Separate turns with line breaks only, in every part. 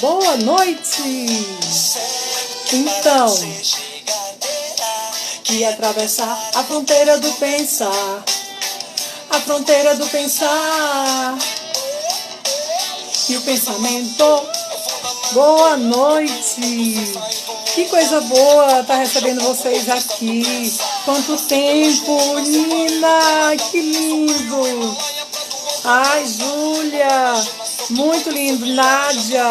Boa noite! Então, e atravessar a fronteira do pensar, a fronteira do pensar e o pensamento. Boa noite! Que coisa boa estar recebendo vocês aqui. Quanto tempo, Nina! Que lindo! Ai, Júlia! Muito lindo, Nádia!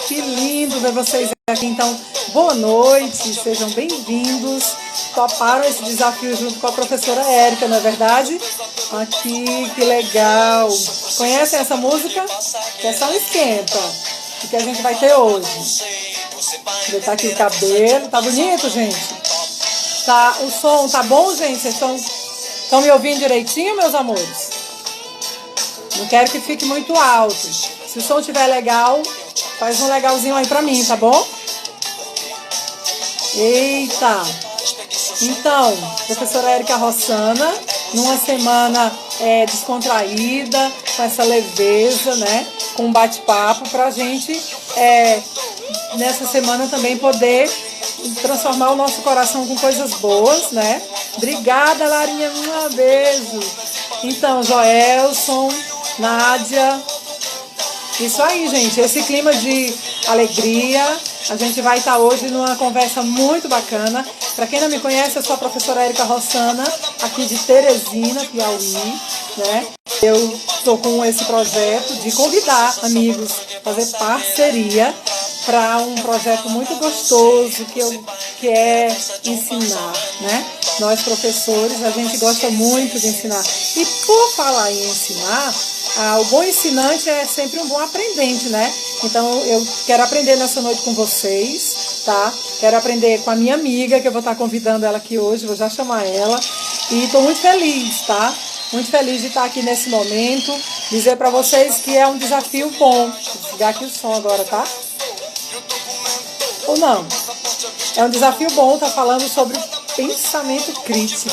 Que lindo ver vocês aqui. Então, boa noite, sejam bem-vindos. Toparam esse desafio junto com a professora Érica, não é verdade? Aqui, que legal! Conhecem essa música? Que é só um esquenta. O que a gente vai ter hoje? Vou botar aqui o cabelo. Tá bonito, gente? Tá, o som tá bom, gente? Vocês estão me ouvindo direitinho, meus amores? Não quero que fique muito alto. Se o som estiver legal, faz um legalzinho aí pra mim, tá bom? Eita! Então, professora Érica Rossana, numa semana descontraída, com essa leveza, né? Com um bate-papo pra gente, nessa semana também poder transformar o nosso coração com coisas boas, né? Obrigada, Larinha, um beijo. Então, Joelson, Nádia, isso aí, gente, esse clima de alegria. A gente vai estar hoje numa conversa muito bacana. Para quem não me conhece, eu sou a professora Érica Rossana, aqui de Teresina, Piauí, né? Eu estou com esse projeto de convidar amigos, fazer parceria para um projeto muito gostoso que é ensinar, né? Nós, professores, a gente gosta muito de ensinar. E por falar em ensinar, o bom ensinante é sempre um bom aprendente, né? Então, eu quero aprender nessa noite com vocês, tá? Quero aprender com a minha amiga, que eu vou estar convidando ela aqui hoje, vou já chamar ela. E estou muito feliz, tá? Muito feliz de estar aqui nesse momento. Dizer para vocês que é um desafio bom. Vou desligar aqui o som agora, tá? Ou não? É um desafio bom estar falando sobre pensamento crítico.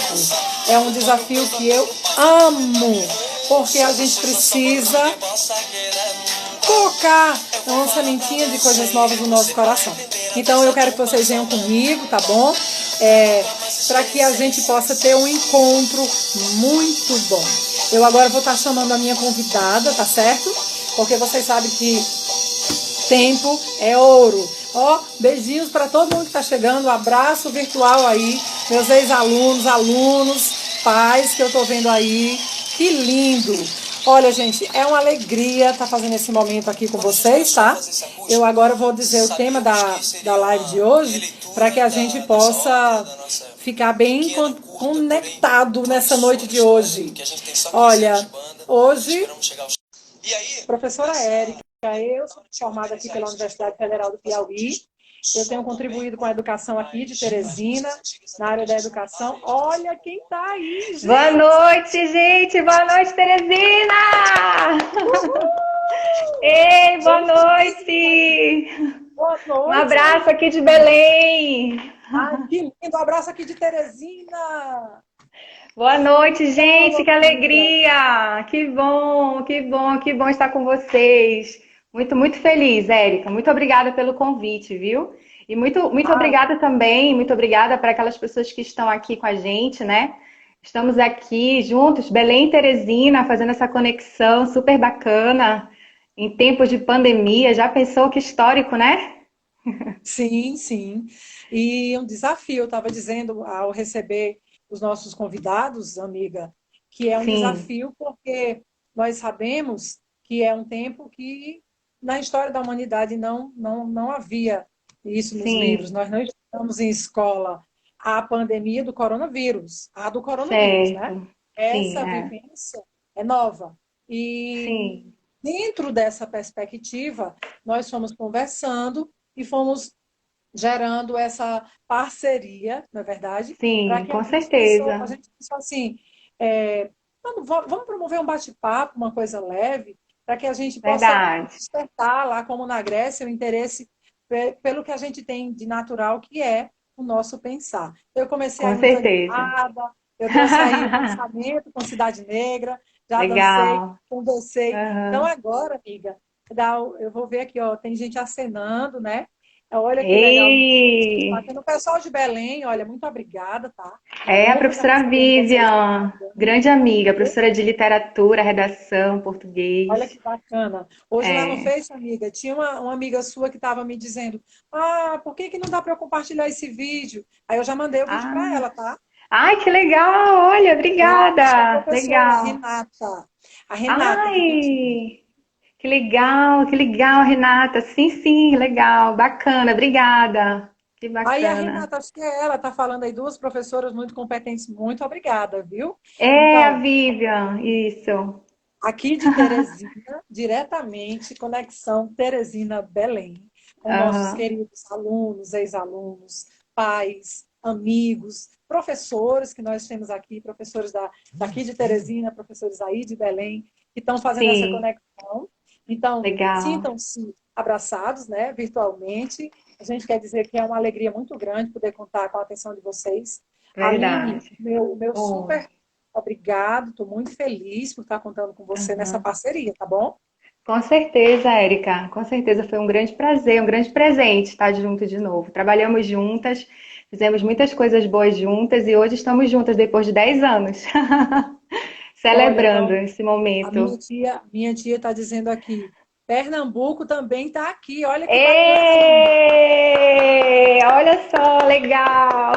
É um desafio que eu amo, porque a gente precisa colocar uma sementinha de coisas novas no nosso coração. Então eu quero que vocês venham comigo, tá bom? Para que a gente possa ter um encontro muito bom. Eu agora vou estar chamando a minha convidada, tá certo? Porque vocês sabem que tempo é ouro. Ó, beijinhos para todo mundo que está chegando, um abraço virtual aí, meus ex-alunos, alunos, pais que eu estou vendo aí. Que lindo! Olha, gente, é uma alegria estar fazendo esse momento aqui com vocês, tá? Eu agora vou dizer o tema da live de hoje para que a gente possa ficar bem conectado nessa noite de hoje. Olha, hoje, professora Érica, eu sou formada aqui pela Universidade Federal do Piauí. Eu tenho contribuído com a educação aqui de Teresina, na área da educação. Olha quem está aí, gente!
Boa noite, gente! Boa noite, Teresina! Ei, boa noite!
Boa noite!
Um abraço aqui de Belém!
Ai, que lindo! Um abraço aqui de Teresina!
Boa noite, gente! Que alegria! Que bom, que bom, que bom estar com vocês! Muito, muito feliz, Érica. Muito obrigada pelo convite, viu? E muito obrigada também, muito obrigada para aquelas pessoas que estão aqui com a gente, né? Estamos aqui juntos, Belém e Teresina, fazendo essa conexão super bacana em tempos de pandemia. Já pensou que histórico, né?
Sim, sim. E um desafio, eu estava dizendo ao receber os nossos convidados, amiga, que é um
Sim,
desafio porque nós sabemos que é um tempo que na história da humanidade não havia isso nos livros.
sim,
Nós não estamos em escola. A pandemia do coronavírus, a do coronavírus, né?
certo. Sim,
Essa
é.
vivência é nova. E
Sim,
dentro dessa perspectiva, nós fomos conversando e fomos gerando essa parceria, na verdade, para
sim,
que
com
a
certeza.
gente pensou assim, vamos promover um bate-papo, uma coisa leve, para que a gente possa
Verdade.
despertar lá, como na Grécia, o interesse pelo que a gente tem de natural, que é o nosso pensar. Eu comecei
Com
aí muito
certeza.
animada, eu trouxe aí o pensamento com Cidade Negra, já dancei,
Legal.
conversei. Então
Aham.
agora, amiga, Legal, eu vou ver aqui, ó, tem gente acenando, né? Olha que legal.
Ei!
Bacana. O pessoal de Belém, olha, muito obrigada, tá? Em
É a
nome da
professora
parceria de vocês com a
Vivian, grande amiga,
Face,
professora de literatura, redação,
olha
português.
que bacana. Hoje lá no
É.
Face, amiga, tinha uma amiga sua que estava me dizendo: Ah, por que que não dá para eu compartilhar esse vídeo? Aí eu já mandei o vídeo para
Ah,
ela, tá?
ai, que legal! Olha,
Acho que é a
obrigada.
professora
Legal.
Renata. A Renata que pediu.
Ai, que legal, Renata. Sim, sim, legal, bacana, obrigada. Que
Aí a
bacana.
Renata, acho que é ela, tá falando aí, duas professoras muito competentes. Muito obrigada, viu?
É a
Então,
Vivian, isso.
aqui de Teresina, diretamente, conexão Teresina-Belém, com nossos
Aham,
queridos alunos, ex-alunos, pais, amigos, professores que nós temos aqui, professores daqui de Teresina, professores aí de Belém, que estão fazendo essa
sim,
conexão. Então,
legal,
sintam-se abraçados, né, virtualmente. A gente quer dizer que é uma alegria muito grande poder contar com a atenção de vocês. Aline,
verdade.
meu
Oh,
super obrigado, estou muito feliz por estar contando com você nessa
aham.
parceria, tá bom?
Com certeza, Érica, com certeza foi um grande prazer, um grande presente estar junto de novo. Trabalhamos juntas, fizemos muitas coisas boas juntas e hoje estamos juntas depois de 10 anos,
Olha,
celebrando
então,
esse
a
momento.
minha tia está dizendo aqui, Pernambuco também está aqui, olha que bacana, Aline.
Ê! Olha só, legal!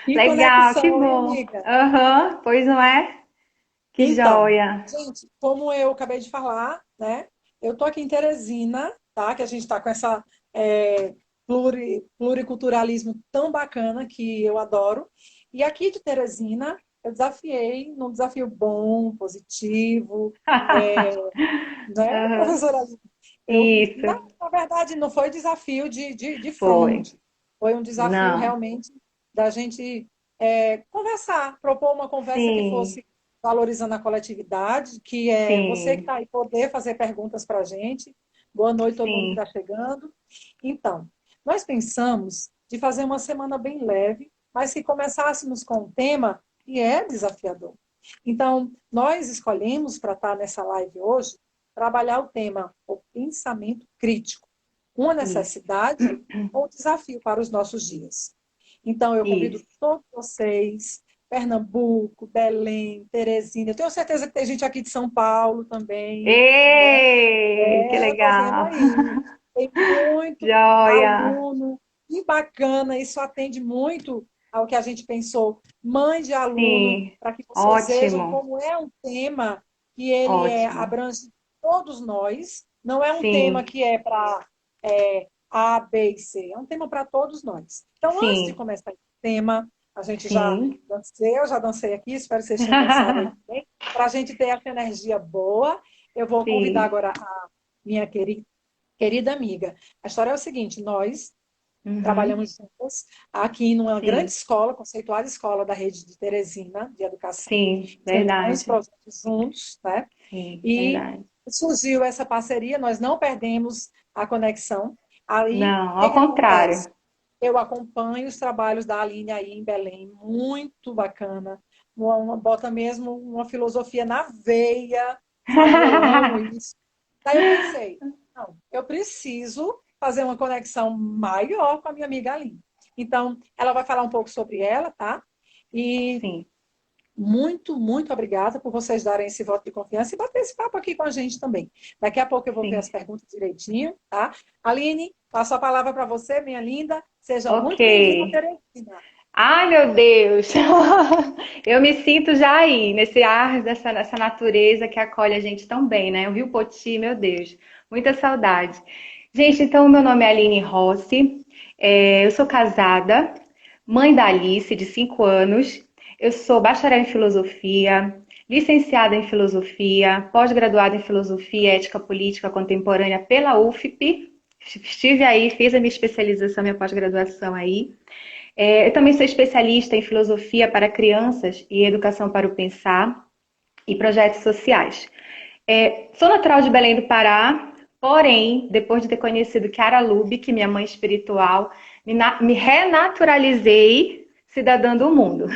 Que
Legal, que
conexão, hein,
bom.
amiga?
Aham, pois não é? Que
Então,
joia.
gente, como eu acabei de falar, né? Eu estou aqui em Teresina, tá? Que a gente está com essa pluriculturalismo tão bacana que eu adoro. E aqui de Teresina, eu desafiei num desafio bom, positivo, né,
Aham,
professora Aline?
isso,
Na verdade, não foi desafio de
foi.
fronte, foi um desafio
Não,
realmente da gente conversar, propor uma conversa que
sim,
fosse valorizando a coletividade, que é você que
sim,
está aí poder fazer perguntas para a gente. Boa noite, todo mundo que
sim,
está chegando. Então, nós pensamos de fazer uma semana bem leve, mas que começássemos com um tema que é desafiador. Então, nós escolhemos para estar nessa live hoje trabalhar o tema o pensamento crítico, uma
isso,
necessidade ou um desafio para os nossos dias. Então, eu convido
isso.
todos vocês, Pernambuco, Belém, Teresina, eu tenho certeza que tem gente aqui de São Paulo também, né?
Ei, que
Estou vendo
legal.
aí. Tem muito
Joia.
aluno, que bacana, isso atende muito ao que a gente pensou. Mãe de aluno,
Sim,
para que vocês vejam
ótimo,
como é um tema que ele
ótimo.
abrange todos nós, não é um tema
Sim,
que é para A, B e C, é um tema para todos nós. Então, antes de
sim,
começar esse tema, a gente
sim.
eu já dancei aqui, espero que vocês tenham dançado aí também, para a gente ter essa energia boa. Eu vou convidar
Sim.
agora a minha querida amiga. A história é o seguinte: nós
Uhum.
trabalhamos juntas aqui numa grande
Sim,
escola, conceituada escola da rede de Teresina, de educação.
sim,
Fizemos vários
verdade.
projetos juntos, né?
Sim,
E
verdade.
surgiu essa parceria, nós não perdemos a conexão. Aí, o
Não,
que
ao
que acontece?
contrário.
Eu acompanho os trabalhos da Aline aí em Belém, muito bacana. Bota mesmo uma filosofia na veia, sabe? Eu amo isso. Daí eu pensei, não, eu preciso fazer uma conexão maior com a minha amiga Aline. Então, ela vai falar um pouco sobre ela, tá? E
Sim,
muito, muito obrigada por vocês darem esse voto de confiança e bater esse papo aqui com a gente também. Daqui a pouco eu vou ver
sim.
as perguntas direitinho, tá? Aline, passo a palavra para você, minha linda. Seja
Ok.
muito bem-vinda, Teresina.
Ai, meu Deus! Eu me sinto já aí, nesse ar dessa natureza que acolhe a gente tão bem, né? Eu vi o Poti, meu Deus, muita saudade. Gente, então, meu nome é Aline Rossi, eu sou casada, mãe da Alice, de 5 anos, eu sou bacharel em filosofia, licenciada em filosofia, pós-graduada em filosofia e ética política contemporânea pela UFP. Estive aí, fiz a minha especialização, minha pós-graduação aí. Eu também sou especialista em filosofia para crianças e educação para o pensar e projetos sociais. Sou natural de Belém do Pará, porém, depois de ter conhecido Chiara Lubick, minha mãe espiritual, me renaturalizei cidadã do mundo.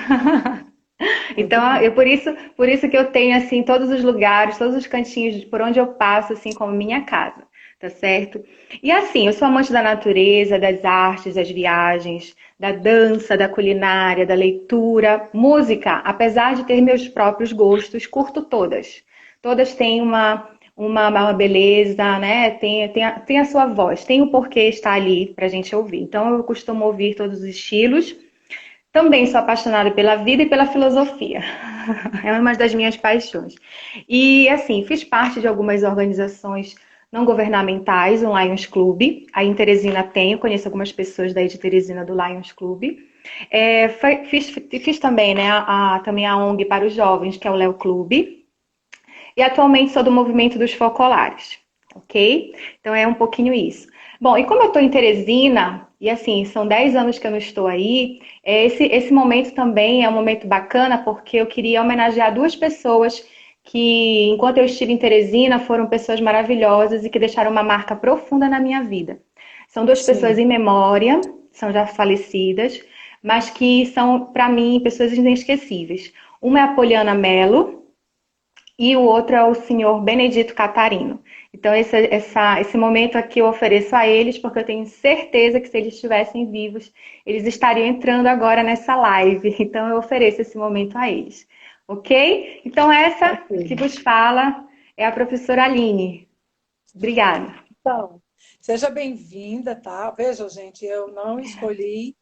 Muito
Então,
bom.
por isso que eu tenho assim todos os lugares, todos os cantinhos por onde eu passo, assim como minha casa, tá certo? E assim, eu sou amante da natureza, das artes, das viagens, da dança, da culinária, da leitura, música, apesar de ter meus próprios gostos, curto todas. Todas têm uma beleza, né? Tem a sua voz, tem o porquê estar ali pra gente ouvir. Então, eu costumo ouvir todos os estilos. Também sou apaixonada pela vida e pela filosofia. É uma das minhas paixões. E, assim, fiz parte de algumas organizações não governamentais, o Lions Club. Aí em Teresina tenho, conheço algumas pessoas daí de Teresina do Lions Club. Fiz também, né, também a ONG para os jovens, que é o Léo Clube. E atualmente sou do movimento dos focolares, ok? Então é um pouquinho isso. Bom, e como eu estou em Teresina, e assim, são 10 anos que eu não estou aí, esse momento também é um momento bacana, porque eu queria homenagear duas pessoas que, enquanto eu estive em Teresina, foram pessoas maravilhosas e que deixaram uma marca profunda na minha vida. São duas pessoas
Sim.
em memória, são já falecidas, mas que são, para mim, pessoas inesquecíveis. Uma é a Poliana Mello, e o outro é o senhor Benedito Catarino. Então, esse momento aqui eu ofereço a eles, porque eu tenho certeza que se eles estivessem vivos, eles estariam entrando agora nessa live. Então, eu ofereço esse momento a eles. Ok? Então, essa
Ok.
que vos fala é a professora Aline. Obrigada.
Então, seja bem-vinda, tá? Veja, gente, eu não escolhi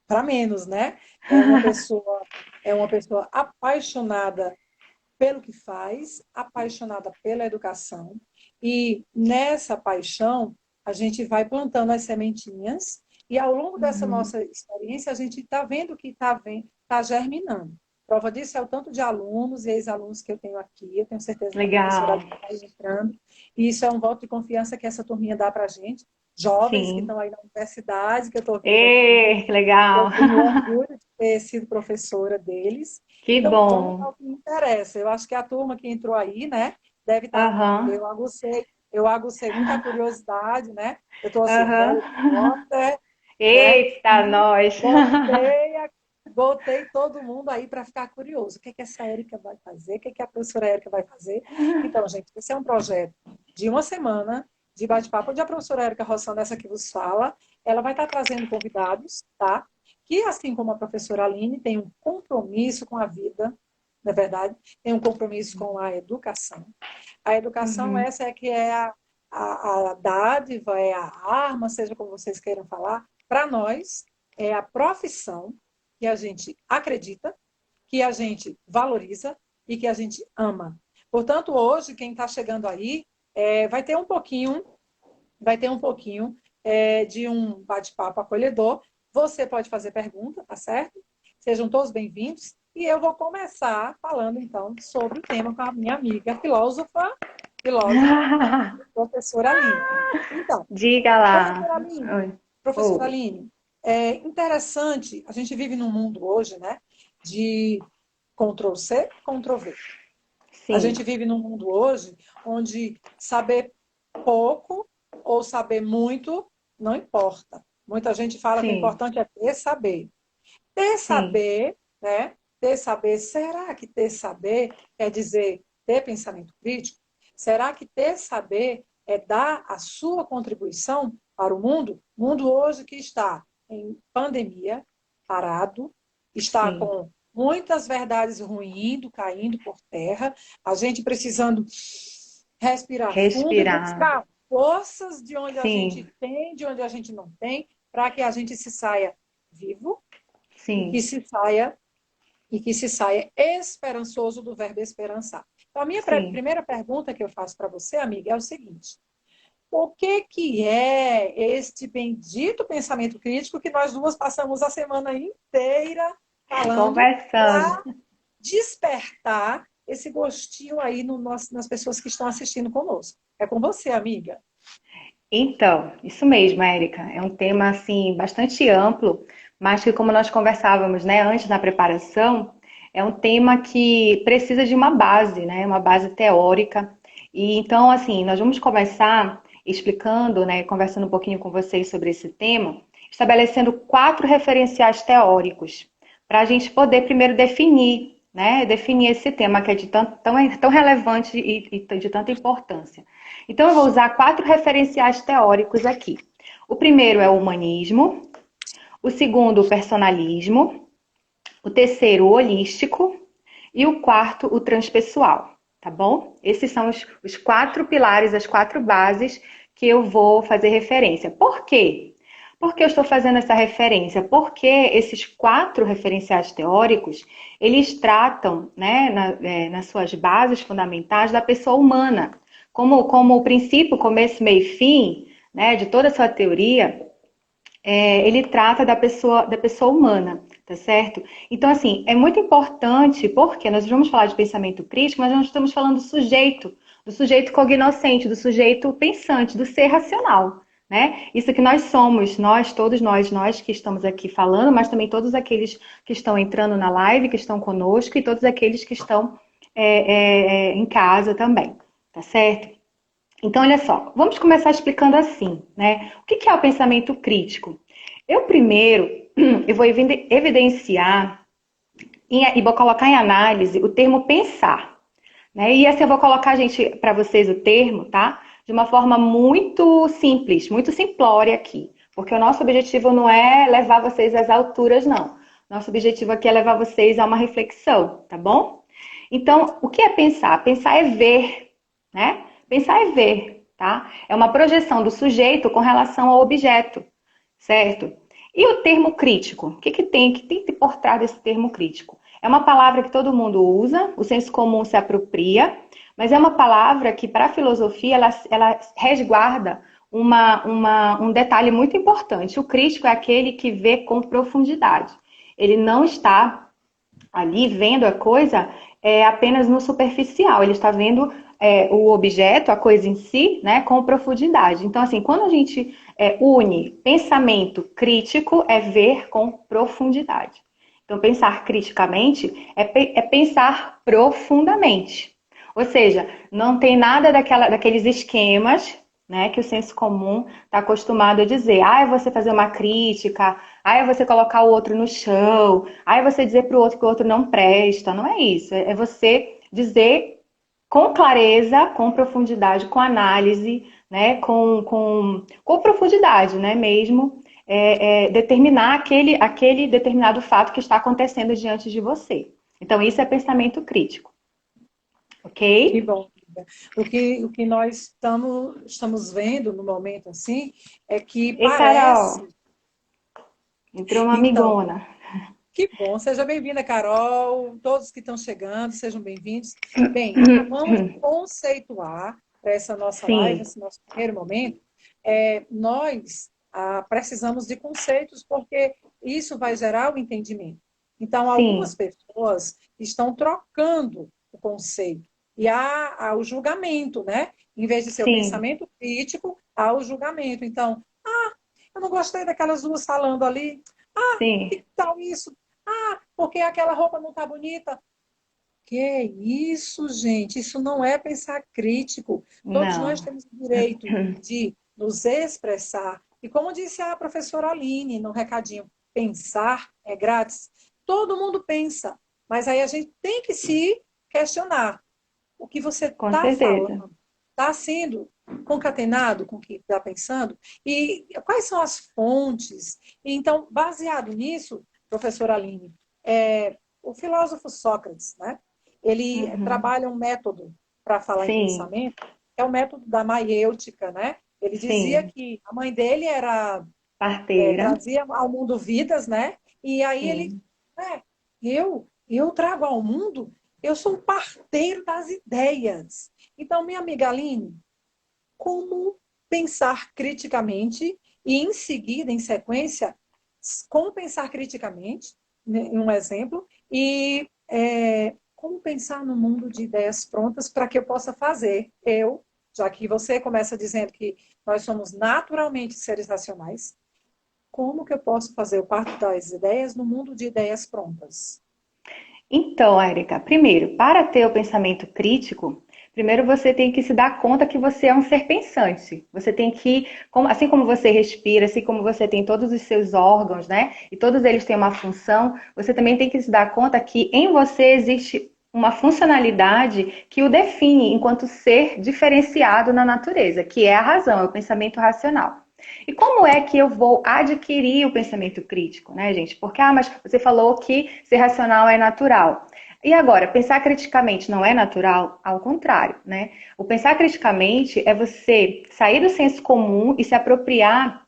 para menos, né? É uma pessoa, é uma pessoa apaixonada pelo que faz, apaixonada pela educação, e nessa paixão a gente vai plantando as sementinhas, e ao longo dessa
Uhum.
nossa experiência a gente está vendo que está germinando. Prova disso é o tanto de alunos e ex-alunos que eu tenho aqui, eu tenho certeza que a professora
Legal.
está entrando, e isso é um voto de confiança que essa turminha dá para a gente, jovens que
Sim.
estão aí na universidade, que eu estou vendo aqui,
Que legal.
eu tenho orgulho de ter sido professora deles.
Que
Então, vamos
bom.
ao que interessa. Eu acho que a turma que entrou aí, né, deve estar.
Aham.
Eu agucei muita curiosidade, né? Eu estou assim,
Aham.
Harry Potter, né?
Eita,
E
nós.
botei, botei todo mundo aí para ficar curioso. O que é que essa Érica vai fazer? O que é que a professora Érica vai fazer? Então, gente, esse é um projeto de uma semana de bate-papo, onde a professora Érica Rossana, essa que vos fala, ela vai estar trazendo convidados, tá? Que, assim como a professora Aline, tem um compromisso com a vida, na verdade, tem um compromisso com a educação. A educação,
Uhum.
essa é que é a dádiva, é a arma, seja como vocês queiram falar, para nós, é a profissão que a gente acredita, que a gente valoriza e que a gente ama. Portanto, hoje, quem está chegando aí, vai ter um pouquinho, de um bate-papo acolhedor. Você pode fazer pergunta, tá certo? Sejam todos bem-vindos. E eu vou começar falando, então, sobre o tema com a minha amiga filósofa, professora Aline. Então,
Diga lá.
professora Aline,
Oi.
professora
Oh,
Aline, é interessante, a gente vive num mundo hoje, né, de Ctrl+C, Ctrl+V. A
sim,
gente vive num mundo hoje onde saber pouco ou saber muito não importa. Muita gente fala que o
sim,
importante é ter saber. Ter
sim,
saber, né? Ter saber, será que ter saber quer dizer ter pensamento crítico? Será que ter saber é dar a sua contribuição para o mundo? O mundo hoje que está em pandemia, parado, está
sim.
com muitas verdades ruindo, caindo por terra, a gente precisando respirar fundo e
Respirar.
buscar forças de onde a gente
Sim,
tem, de onde a gente não tem, para que a gente se saia vivo e que
sim,
se saia esperançoso do verbo esperançar. Então, a minha
sim.
primeira pergunta que eu faço para você, amiga, é o seguinte: o que é este bendito pensamento crítico que nós duas passamos a semana inteira falando
Conversando.
para despertar esse gostinho aí no nosso, nas pessoas que estão assistindo conosco? É com você, amiga.
Então, isso mesmo, Érica. É um tema assim bastante amplo, mas que como nós conversávamos, né, antes na preparação, é um tema que precisa de uma base, né, uma base teórica. E então, assim, nós vamos começar explicando, né, conversando um pouquinho com vocês sobre esse tema, estabelecendo quatro referenciais teóricos para a gente poder primeiro definir, né? Definir esse tema que é de tão relevante e de tanta importância. Então, eu vou usar 4 referenciais teóricos aqui. O primeiro é o humanismo, o segundo, o personalismo, o terceiro, o holístico, e o quarto, o transpessoal, tá bom? Esses são os 4 pilares, as 4 bases que eu vou fazer referência. Por quê? Por que eu estou fazendo essa referência? Porque esses 4 referenciais teóricos, eles tratam, né, nas suas bases fundamentais da pessoa humana. Como o princípio, começo, meio e fim, né, de toda a sua teoria, ele trata da pessoa humana, tá certo? Então, assim, é muito importante, porque nós vamos falar de pensamento crítico, mas nós estamos falando do sujeito cognoscente, do sujeito pensante, do ser racional, né? Isso que nós somos, todos nós que estamos aqui falando, mas também todos aqueles que estão entrando na live, que estão conosco, e todos aqueles que estão em casa também, tá certo? Então, olha só, vamos começar explicando assim, né? O que é o pensamento crítico? Eu primeiro, eu vou evidenciar e vou colocar em análise o termo pensar, né? E assim eu vou colocar, gente, para vocês o termo, tá? De uma forma muito simples, muito simplória aqui, porque o nosso objetivo não é levar vocês às alturas, não. Nosso objetivo aqui é levar vocês a uma reflexão, tá bom? Então, o que é pensar? Pensar é ver, né? Pensar é ver, tá? É uma projeção do sujeito com relação ao objeto, certo? E o termo crítico? O que tem por trás desse termo crítico? É uma palavra que todo mundo usa, o senso comum se apropria, mas é uma palavra que, para a filosofia, ela resguarda um detalhe muito importante. O crítico é aquele que vê com profundidade. Ele não está ali vendo a coisa apenas no superficial, ele está vendo o objeto, a coisa em si, né, com profundidade. Então, assim, quando a gente une pensamento crítico, é ver com profundidade. Então, pensar criticamente é pensar profundamente. Ou seja, não tem nada daqueles esquemas, né, que o senso comum está acostumado a dizer. Ah, é você fazer uma crítica, ah, é você colocar o outro no chão, ah, é você dizer para o outro que o outro não presta. Não é isso. É você dizer com clareza, com profundidade, com análise, né, com profundidade, né, mesmo, determinar aquele determinado fato que está acontecendo diante de você. Então, isso é pensamento crítico.
Que
Ok?
bom. O que nós estamos vendo no momento assim é que
E Carol,
parece.
entrou uma
Então,
amigona.
que bom. Seja bem-vinda, Carol. Todos que estão chegando, sejam bem-vindos. Bem, então vamos conceituar para essa nossa live,
Sim,
esse nosso primeiro momento. Nós precisamos de conceitos, porque isso vai gerar o entendimento. Então, algumas
sim,
pessoas estão trocando o conceito. E há o julgamento, né? Em vez de ser o
sim,
pensamento crítico, há o julgamento. Então, eu não gostei daquelas duas falando ali.
sim.
Que tal isso? Porque aquela roupa não está bonita. Que isso, gente? Isso não é pensar crítico. Todos nós
Não.
temos o direito de nos expressar. E como disse a professora Aline no recadinho, pensar é grátis. Todo mundo pensa, mas aí a gente tem que se questionar. O que você
Com
está
certeza.
falando está sendo concatenado com o que está pensando? E quais são as fontes? Então, baseado nisso, professora Aline, o filósofo Sócrates, né? Ele
Uhum.
trabalha um método para falar em
Sim,
pensamento, que é o método da maiêutica, né? Ele dizia
sim.
que a mãe dele
Parteira.
trazia ao mundo vidas, né? E aí ele,
Sim.
é, eu trago ao mundo, eu sou o parteiro das ideias. Então, minha amiga Aline, como pensar criticamente e em seguida, em sequência, como pensar criticamente, né, em um exemplo, e como pensar no mundo de ideias prontas para que eu possa fazer, já que você começa dizendo que nós somos naturalmente seres racionais, como que eu posso fazer o parto das ideias no mundo de ideias prontas?
Então, Érica, primeiro, para ter o pensamento crítico, Primeiro você tem que se dar conta que você é um ser pensante. Você tem que, assim como você respira, assim como você tem todos os seus órgãos, né? E todos eles têm uma função, você também tem que se dar conta que em você existe uma funcionalidade que o define enquanto ser diferenciado na natureza, que é a razão, é o pensamento racional. E como é que eu vou adquirir o pensamento crítico, né, gente? Porque, mas você falou que ser racional é natural. E agora, pensar criticamente não é natural? Ao contrário, né? O pensar criticamente é você sair do senso comum e se apropriar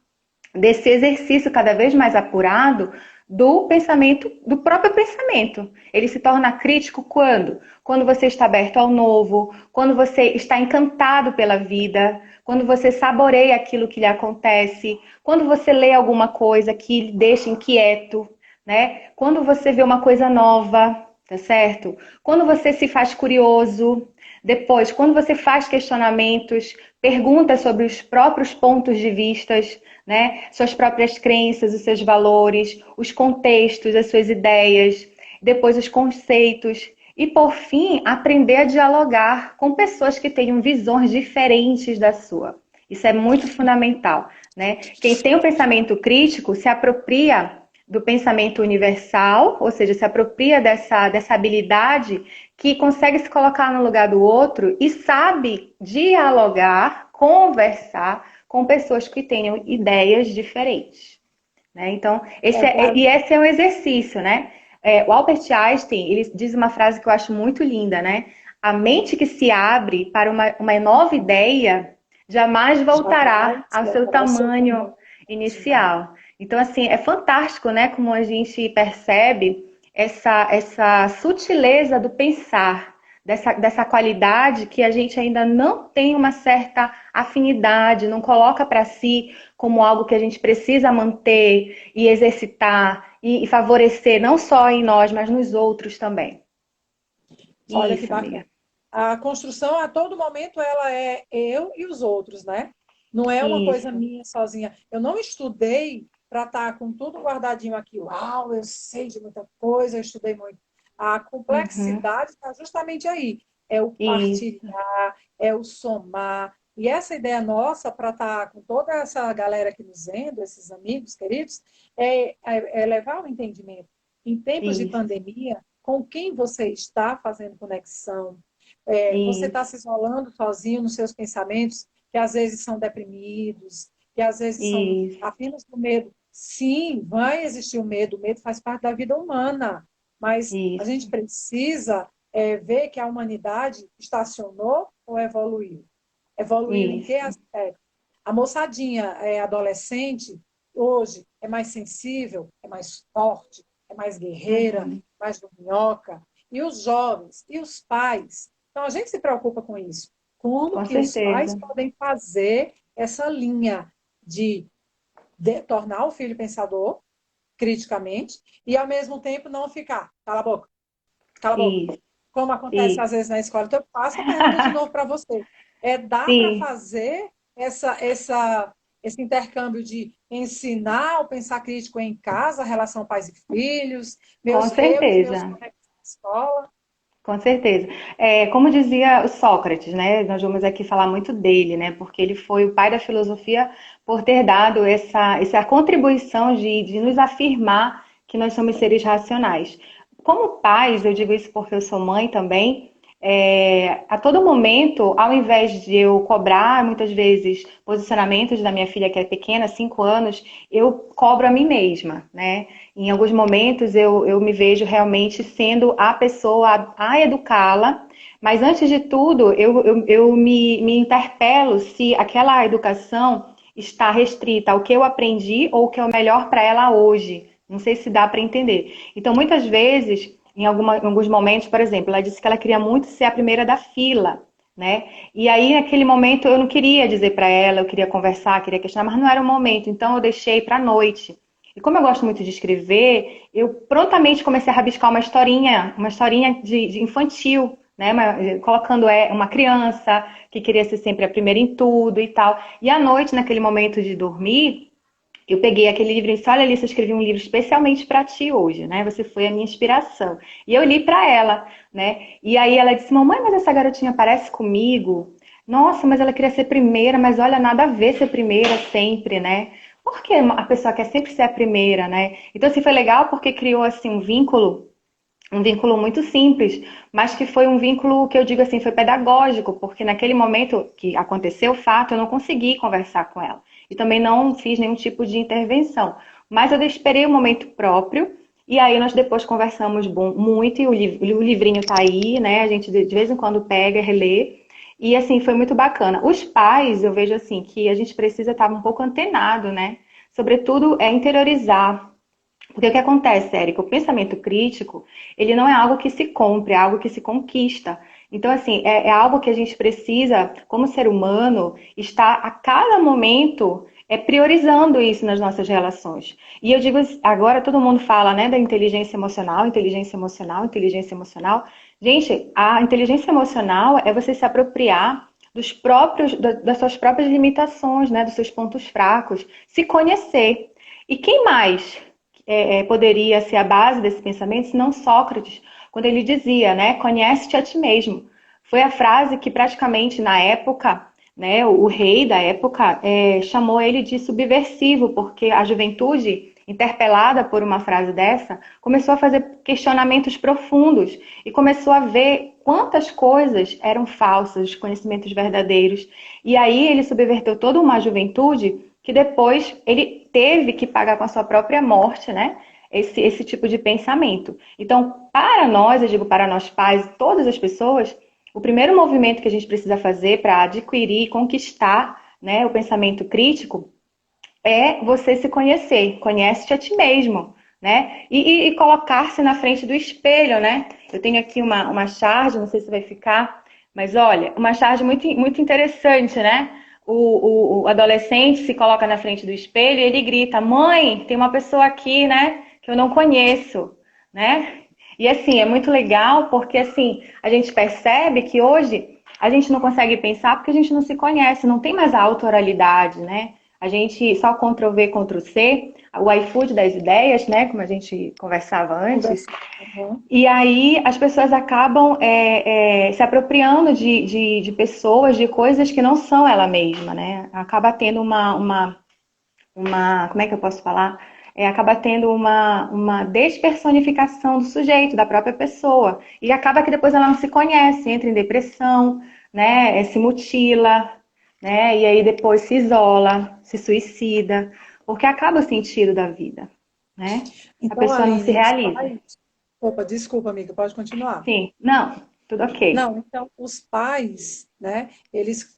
desse exercício cada vez mais apurado do pensamento, do próprio pensamento. Ele se torna crítico quando? Quando você está aberto ao novo, quando você está encantado pela vida, quando você saboreia aquilo que lhe acontece, quando você lê alguma coisa que lhe deixa inquieto, né? Quando você vê uma coisa nova, tá certo? Quando você se faz curioso, depois, quando você faz questionamentos, perguntas sobre os próprios pontos de vistas, né? Suas próprias crenças, os seus valores, os contextos, as suas ideias, depois os conceitos e, por fim, aprender a dialogar com pessoas que tenham visões diferentes da sua. Isso é muito fundamental, né? Quem tem o pensamento crítico se apropria do pensamento universal, ou seja, se apropria dessa habilidade que consegue se colocar no lugar do outro e sabe dialogar, conversar com pessoas que tenham ideias diferentes, né? Então, esse é um exercício, né? O Albert Einstein, ele diz uma frase que eu acho muito linda, né? A mente que se abre para uma nova ideia jamais voltará ao seu tamanho inicial. Então, assim, é fantástico, né? Como a gente percebe essa sutileza do pensar, dessa qualidade que a gente ainda não tem uma certa afinidade, não coloca para si como algo que a gente precisa manter e exercitar e favorecer, não só em nós, mas nos outros também.
Olha que bacana. A construção, a todo momento, ela é eu e os outros, né? Não é uma coisa minha sozinha. Eu não estudei para estar com tudo guardadinho aqui. Uau, eu sei de muita coisa, eu estudei muito. A complexidade está justamente aí. É o partilhar, é o somar. E essa ideia nossa para estar com toda essa galera que nos vendo, esses amigos queridos, é levar o entendimento. Em tempos de pandemia, com quem você está fazendo conexão? Você está se isolando sozinho nos seus pensamentos, que às vezes são deprimidos, que às vezes são apenas do medo. Sim, vai existir o medo faz parte da vida humana, mas a gente precisa ver que a humanidade estacionou ou evoluiu. Evoluiu em que aspecto? A moçadinha adolescente, hoje, é mais sensível, é mais forte, é mais guerreira, mais do minhoca. E os jovens, e os pais. Então, a gente se preocupa com isso. Como que os pais podem fazer essa linha de tornar o filho pensador, criticamente, e, ao mesmo tempo, não ficar, cala a boca, cala a boca. Como acontece, às vezes, na escola. Então, eu passo a pergunta de novo para você. Dá para fazer esse intercâmbio de ensinar o pensar crítico em casa, a relação pais e filhos, meus colegas na escola?
Com certeza. Como dizia o Sócrates, né? Nós vamos aqui falar muito dele, né? Porque ele foi o pai da filosofia por ter dado essa contribuição de nos afirmar que nós somos seres racionais. Como pais, eu digo isso porque eu sou mãe também, a todo momento, ao invés de eu cobrar muitas vezes posicionamentos da minha filha que é pequena, 5 anos, eu cobro a mim mesma, né? Em alguns momentos eu me vejo realmente sendo a pessoa a educá-la, mas antes de tudo eu me interpelo se aquela educação está restrita ao que eu aprendi ou o que é o melhor para ela hoje. Não sei se dá para entender. Então, muitas vezes, em alguns momentos, por exemplo, ela disse que ela queria muito ser a primeira da fila, né? E aí, naquele momento, eu não queria dizer para ela, eu queria conversar, queria questionar, mas não era o momento, então eu deixei para a noite. E como eu gosto muito de escrever, eu prontamente comecei a rabiscar uma historinha de infantil, né? Colocando uma criança que queria ser sempre a primeira em tudo e tal. E à noite, naquele momento de dormir, eu peguei aquele livro e disse, olha, Alice, eu escrevi um livro especialmente para ti hoje, né? Você foi a minha inspiração. E eu li para ela, né? E aí ela disse, mamãe, mas essa garotinha parece comigo. Nossa, mas ela queria ser primeira, mas olha, nada a ver ser primeira sempre, né? Porque a pessoa quer sempre ser a primeira, né? Então, assim, foi legal porque criou, assim, um vínculo muito simples, mas que foi um vínculo que eu digo assim, foi pedagógico, porque naquele momento que aconteceu o fato, eu não consegui conversar com ela. E também não fiz nenhum tipo de intervenção. Mas eu esperei o momento próprio, e aí nós depois conversamos muito, e o livrinho tá aí, né? A gente de vez em quando pega e relê. E assim, foi muito bacana. Os pais, eu vejo assim, que a gente precisa estar um pouco antenado, né? Sobretudo é interiorizar porque o que acontece, Érica, o pensamento crítico, ele não é algo que se compra, é algo que se conquista. Então, assim, é algo que a gente precisa, como ser humano, estar a cada momento priorizando isso nas nossas relações. E eu digo, agora todo mundo fala, né, da inteligência emocional, inteligência emocional, inteligência emocional. Gente, a inteligência emocional é você se apropriar das suas próprias limitações, né, dos seus pontos fracos, se conhecer. E quem mais poderia ser a base desse pensamento, se não Sócrates, quando ele dizia, né, conhece-te a ti mesmo. Foi a frase que praticamente na época, né, o rei da época chamou ele de subversivo, porque a juventude, interpelada por uma frase dessa, começou a fazer questionamentos profundos e começou a ver quantas coisas eram falsas, conhecimentos verdadeiros. E aí ele subverteu toda uma juventude que depois ele teve que pagar com a sua própria morte, né? Esse tipo de pensamento. Então, para nós, eu digo para nós pais, todas as pessoas, o primeiro movimento que a gente precisa fazer para adquirir e conquistar, né, o pensamento crítico é você se conhecer. Conhece-te a ti mesmo, né? E colocar-se na frente do espelho, né? Eu tenho aqui uma charge, não sei se vai ficar, mas olha, uma charge muito, muito interessante, né? O adolescente se coloca na frente do espelho e ele grita: Mãe, tem uma pessoa aqui, né, que eu não conheço, né? E assim, é muito legal porque assim, a gente percebe que hoje a gente não consegue pensar porque a gente não se conhece, não tem mais a autoralidade, né? A gente só Ctrl+V, Ctrl+C, o iFood das ideias, né? Como a gente conversava antes.
Uhum.
E aí as pessoas acabam se apropriando de pessoas, de coisas que não são ela mesma, né? Acaba tendo como é que eu posso falar? Acaba tendo uma despersonificação do sujeito, da própria pessoa. E acaba que depois ela não se conhece, entra em depressão, né? Se mutila, né? E aí depois se isola, se suicida, porque acaba o sentido da vida, né? A
Então,
pessoa não se
Aline, os
realiza.
pais. Opa, desculpa, amiga, pode continuar.
Sim, não, tudo ok.
Não, então, os pais, né, eles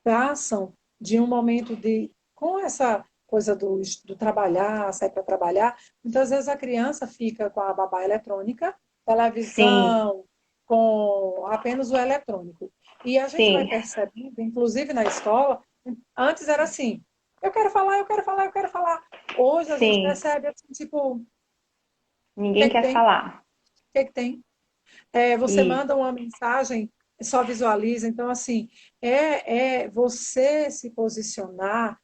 passam de um momento de, com essa coisa do trabalhar, sair para trabalhar, muitas vezes a criança fica com a babá eletrônica,
Sim,
televisão, com apenas o eletrônico. E a gente vai
sim,
percebendo, inclusive na escola, antes era assim, eu quero falar, eu quero falar, eu quero falar. Hoje a gente
sim.
percebe assim, tipo, o
Ninguém
que
quer
tem? O
falar.
que tem? Você
E
manda uma mensagem, só visualiza. Então, assim, é você se posicionar,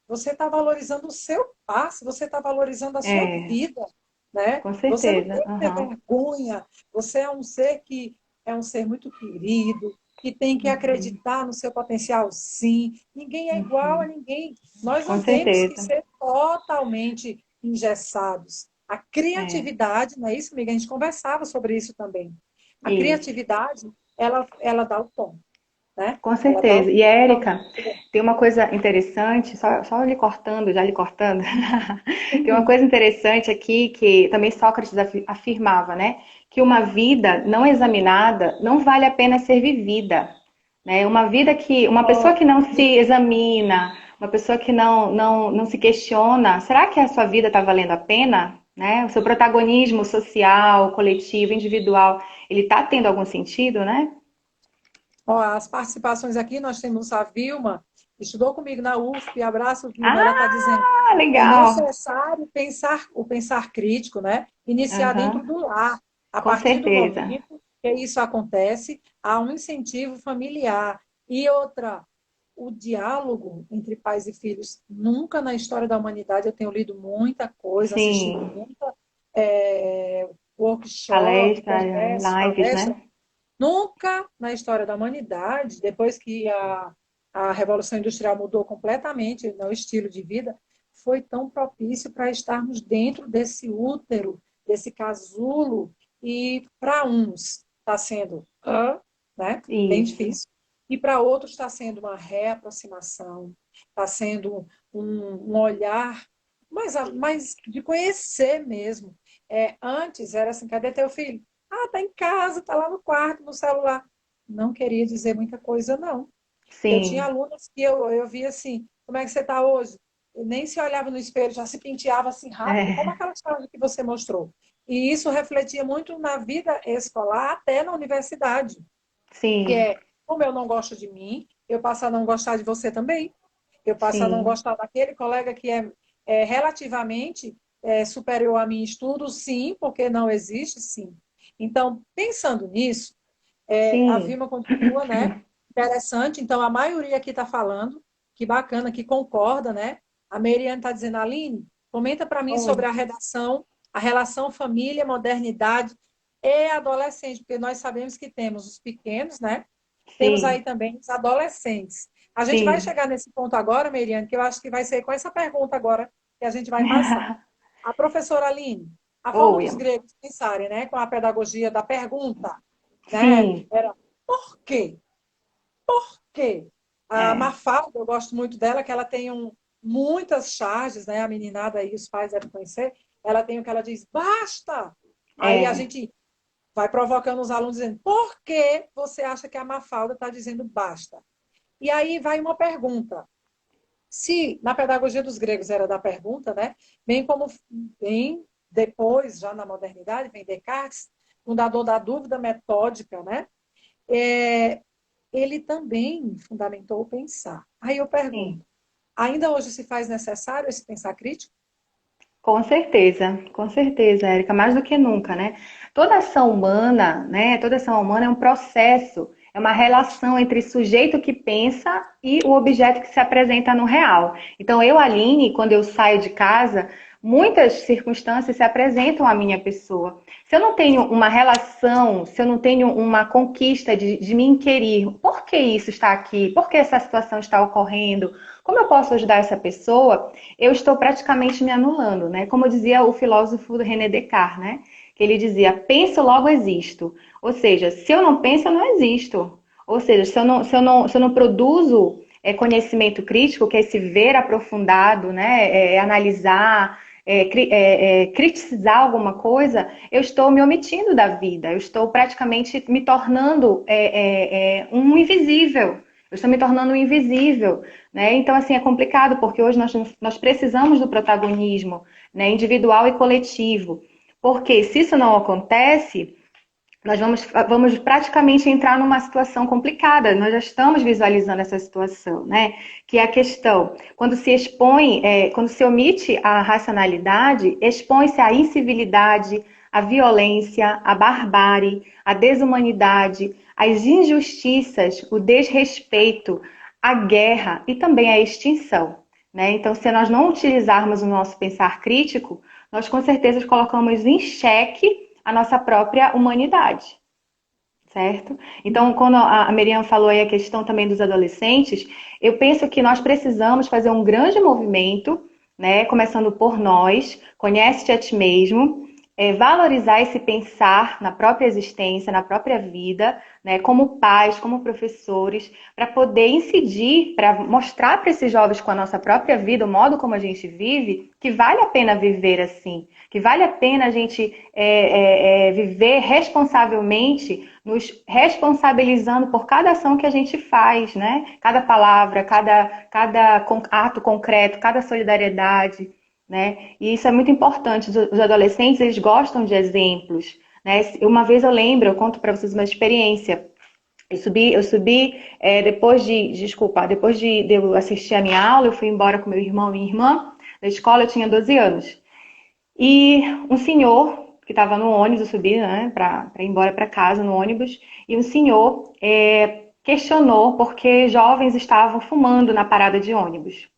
você está valorizando o seu passo, você está valorizando a sua
é,
vida, né?
com
Você não
certeza.
tem que ter
Aham.
vergonha. Você é um ser que é um ser muito querido, que tem que
Uhum.
acreditar no seu potencial, sim. Ninguém é igual a
Uhum.
ninguém. Nós
Com
não temos que
certeza.
ser totalmente engessados. A
É,
criatividade, não é isso, amiga? A gente conversava sobre isso também. A
isso.
criatividade, ela dá o tom, né?
Com
Ela dá o
certeza. E
tom.
Érica, tem uma coisa interessante, só lhe cortando, já lhe cortando. Tem uma coisa interessante aqui que também Sócrates afirmava, né? Que uma vida não examinada não vale a pena ser vivida, né? Uma pessoa
Ó,
que não se examina, uma pessoa que não se questiona, será que a sua vida está valendo a pena? Né? O seu protagonismo social, coletivo, individual, ele está tendo algum sentido, né?
as participações aqui, nós temos a Vilma, estudou comigo na UFP, abraço, Vilma, ela está dizendo,
Ah,
é
legal.
necessário pensar o pensar crítico, né? Iniciar dentro
Aham,
do lar. A
com
partir do
certeza.
momento que isso acontece, há um incentivo familiar. E outra, o diálogo entre pais e filhos. Nunca na história da humanidade eu tenho lido muita coisa, assistido
Sim,
muita é, workshop,
palestra,
congresso,
lives,
palestra.
né?
Nunca na história da humanidade, depois que a Revolução Industrial mudou completamente, né, o estilo de vida, foi tão propício para estarmos dentro desse útero, desse casulo, e para uns está sendo, né, bem
Isso,
difícil, e para outros está sendo uma reaproximação, está sendo um olhar mais de conhecer mesmo. Antes era assim, cadê teu filho? Ah, tá em casa, tá lá no quarto, no celular. Não queria dizer muita coisa, não. Eu tinha
sim,
alunas que eu via assim, como é que você está hoje? E nem se olhava no espelho, já se penteava assim rápido, como
é,
aquela história que você mostrou. E isso refletia muito na vida escolar, até na universidade, que
sim,
é, como eu não gosto de mim, eu passo a não gostar de você também. Eu passo a não
sim,
gostar daquele colega que é relativamente superior a mim em estudo, sim, porque não existe, sim. Então, pensando nisso, a
sim.
Vilma continua, né? Interessante. Então, a maioria aqui está falando, que bacana, que concorda, né? A Meriane está dizendo, Aline, comenta para mim sobre
Oi.
a redação, a relação família, modernidade e adolescente, porque nós sabemos que temos os pequenos, né? Temos aí
Sim,
também os adolescentes. A gente vai
sim.
chegar nesse ponto agora, Meriane, que eu acho que vai ser com essa pergunta agora que a gente vai passar. A professora Aline, a forma
Oi.
dos gregos pensarem, né, com a pedagogia da pergunta, né,
Sim,
era por quê? Por quê? A
é,
Mafalda, eu gosto muito dela, que ela tem muitas charges, né, a meninada aí, os pais devem conhecer, ela tem o que ela diz, basta! Aí a
é,
gente vai provocando os alunos dizendo, por que você acha que a Mafalda está dizendo basta? E aí vai uma pergunta. Se na pedagogia dos gregos era da pergunta, né? Bem como bem depois, já na modernidade, vem Descartes, fundador da dúvida metódica, né? É, ele também fundamentou o pensar. Aí eu
sim.
pergunto, ainda hoje se faz necessário esse pensar crítico?
Com certeza, Érica, mais do que nunca, né? Toda ação humana, né? Toda ação humana é um processo, é uma relação entre sujeito que pensa e o objeto que se apresenta no real. Então, eu, Aline, quando eu saio de casa, muitas circunstâncias se apresentam à minha pessoa. Se eu não tenho uma relação, se eu não tenho uma conquista de me inquirir, por que isso está aqui? Por que essa situação está ocorrendo? Como eu posso ajudar essa pessoa? Eu estou praticamente me anulando, né? Como dizia o filósofo René Descartes, né? Que ele dizia, penso, logo existo. Ou seja, se eu não penso, eu não existo. Ou seja, se eu não produzo conhecimento crítico, que é esse ver aprofundado, né? Analisar, criticizar alguma coisa, eu estou me omitindo da vida, eu estou praticamente me tornando um invisível. Eu estou me tornando um invisível, né? Então, assim, é complicado, porque hoje nós precisamos do protagonismo, né, individual e coletivo. Porque se isso não acontece, nós vamos praticamente entrar numa situação complicada. Nós já estamos visualizando essa situação, né? Que é a questão, quando se expõe, quando se omite a racionalidade, expõe-se à incivilidade, à violência, à barbárie, à desumanidade, às injustiças, o desrespeito, a guerra e também a extinção, né? Então, se nós não utilizarmos o nosso pensar crítico, nós com certeza colocamos em xeque a nossa própria humanidade, certo? Então, quando a Miriam falou aí a questão também dos adolescentes, eu penso que nós precisamos fazer um grande movimento, né? Começando por nós, conhece-te a ti mesmo, valorizar esse pensar na própria existência, na própria vida, né? Como pais, como professores, para poder incidir, para mostrar para esses jovens com a nossa própria vida, o modo como a gente vive, que vale a pena viver assim, que vale a pena a gente viver responsavelmente, nos responsabilizando por cada ação que a gente faz, né? Cada palavra, cada ato concreto, cada solidariedade, né? E isso é muito importante. Os adolescentes, eles gostam de exemplos, né? Uma vez eu lembro, eu conto para vocês uma experiência. Eu subi depois de eu assistir a minha aula, eu fui embora com meu irmão e minha irmã. Na escola eu tinha 12 anos. E um senhor que estava no ônibus, eu subi, né, para ir embora para casa no ônibus, e um senhor questionou porque jovens estavam fumando na parada de ônibus.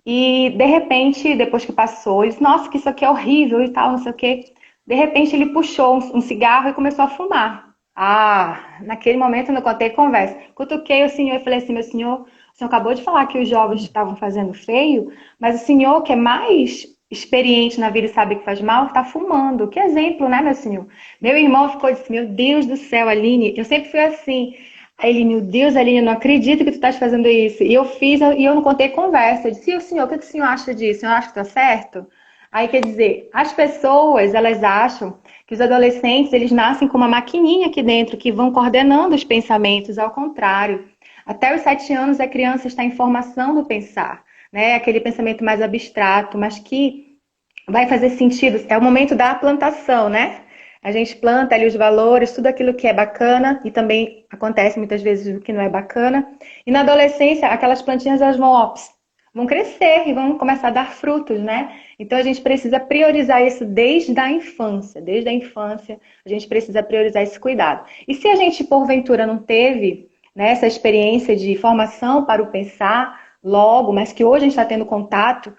E, de repente, depois que passou, ele disse, nossa, que isso aqui é horrível e tal, não sei o quê. De repente, ele puxou um cigarro e começou a fumar. Ah, naquele momento eu não contei conversa. Cutuquei o senhor e falei assim, meu senhor, o senhor acabou de falar que os jovens estavam fazendo feio, mas o senhor que é mais experiente na vida e sabe que faz mal, está fumando. Que exemplo, né, meu senhor? Meu irmão ficou e disse, meu Deus do céu, Aline, eu sempre fui assim. Aí ele, meu Deus, Aline, eu não acredito que tu estás fazendo isso. E eu fiz, e eu não contei conversa. Eu disse, e o senhor, o que o senhor acha disso? O senhor acha que está certo? Aí quer dizer, as pessoas, elas acham que os adolescentes, eles nascem com uma maquininha aqui dentro que vão coordenando os pensamentos, ao contrário. Até os 7 anos a criança está em formação do pensar, né? Aquele pensamento mais abstrato, mas que vai fazer sentido. É o momento da plantação, né? A gente planta ali os valores, tudo aquilo que é bacana e também acontece muitas vezes o que não é bacana. E na adolescência, aquelas plantinhas elas vão crescer e vão começar a dar frutos, né? Então a gente precisa priorizar isso desde a infância. Desde a infância, a gente precisa priorizar esse cuidado. E se a gente, porventura, não teve, né, essa experiência de formação para o pensar logo, mas que hoje a gente está tendo contato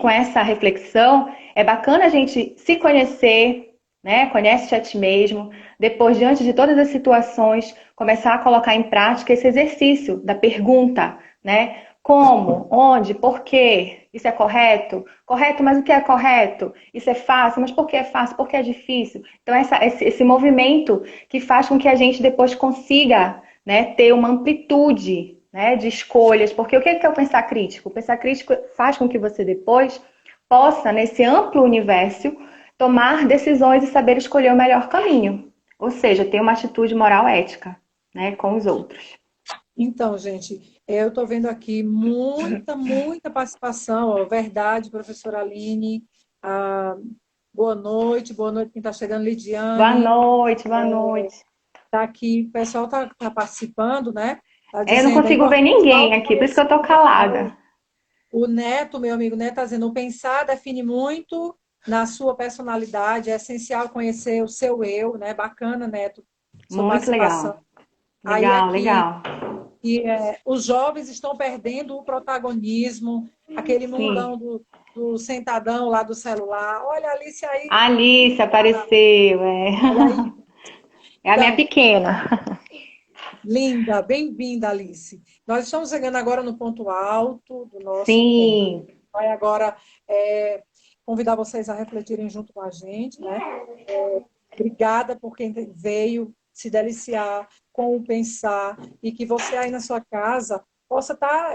com essa reflexão, é bacana a gente se conhecer, né? Conhece-te a ti mesmo. Depois, diante de todas as situações, começar a colocar em prática esse exercício da pergunta, né? Como? Onde? Por quê? Isso é correto? Correto, mas o que é correto? Isso é fácil, mas por que é fácil? Por que é difícil? Então, esse movimento que faz com que a gente depois consiga, né, ter uma amplitude, né, de escolhas. Porque o que é o pensar crítico? O pensar crítico faz com que você depois possa, nesse amplo universo, tomar decisões e saber escolher o melhor caminho. Ou seja, ter uma atitude moral ética, né, com os outros.
Então, gente, eu estou vendo aqui muita participação. Ó, verdade, professora Aline. Ah, boa noite quem está chegando,
Boa
Lidiane.
noite, boa noite.
Tá aqui, o pessoal tá participando, né? Tá
Eu não
dizendo, é
consigo ver
importante o
ninguém aqui, por isso que eu tô
autoconhecimento.
calada.
O Neto, meu amigo Neto, está dizendo, o pensar define muito na sua personalidade, é essencial conhecer o seu eu, né? Bacana, Neto, sua
Muito
participação.
legal.
Aí
Legal,
aqui,
legal.
os jovens estão perdendo o protagonismo, aquele
Sim.
mundão do sentadão lá do celular. Olha a Alice aí,
A Alice apareceu, é.
olha aí.
É a minha
Então,
pequena.
linda, bem-vinda, Alice. Nós estamos chegando agora no ponto alto do nosso tema.
Sim,
Vai agora convidar vocês a refletirem junto com a gente, né? Obrigada por quem veio se deliciar com o pensar e que você aí na sua casa possa estar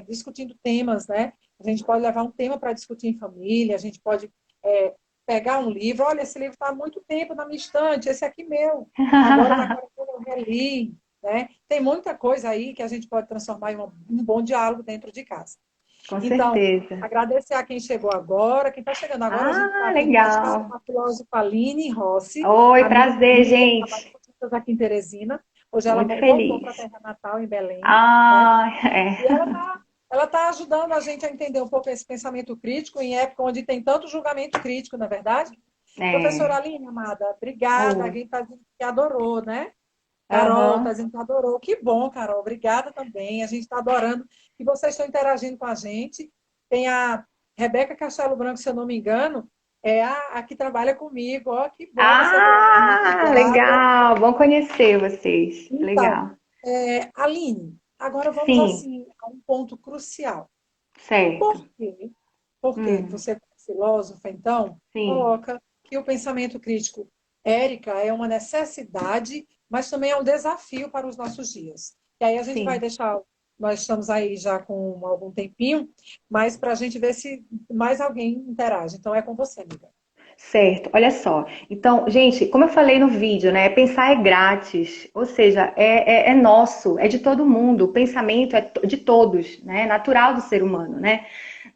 discutindo temas, né? A gente pode levar um tema para discutir em família, a gente pode pegar um livro. Olha, esse livro está há muito tempo na minha estante, esse aqui meu. Agora na quarentena eu reli, né? Tem muita coisa aí que a gente pode transformar em um bom diálogo dentro de casa.
com
Então,
certeza.
agradecer a quem chegou agora. Quem está chegando agora, a gente está
Ah,
aqui no bate-papo com
legal.
a filósofa Aline Rossi,
Oi,
amiga
prazer,
minha, que trabalha
gente.
com aqui em Teresina. Hoje ela
Muito
voltou para a
feliz.
terra natal, em Belém, né?
Ah,
E
é.
ela tá ajudando a gente a entender um pouco esse pensamento crítico em época onde tem tanto julgamento crítico, não é verdade? Professora
É.
Aline, amada, obrigada.
Oi.
Alguém está dizendo que adorou, né? Carol está
Aham.
dizendo que adorou. Que bom, Carol. Obrigada também. A gente está adorando que vocês estão interagindo com a gente. Tem a Rebeca Castelo Branco, se eu não me engano, é a que trabalha comigo. Ó, que bom você ver aí.
Ah,
Obrigada.
legal. Bom conhecer vocês.
Então,
Legal.
Aline, agora vamos
Sim,
assim a um ponto crucial. Por
certo.
quê? Porque
Hum,
você, como filósofa, então,
sim,
coloca que o pensamento crítico, Érica, é uma necessidade, mas também é um desafio para os nossos dias. E aí a gente vai
sim.
deixar, nós estamos aí já com algum tempinho, mas para a gente ver se mais alguém interage. Então é com você, amiga.
Certo, olha só. Então, gente, como eu falei no vídeo, né? Pensar é grátis, ou seja, é nosso, é de todo mundo. O pensamento é de todos, né? É natural do ser humano, né?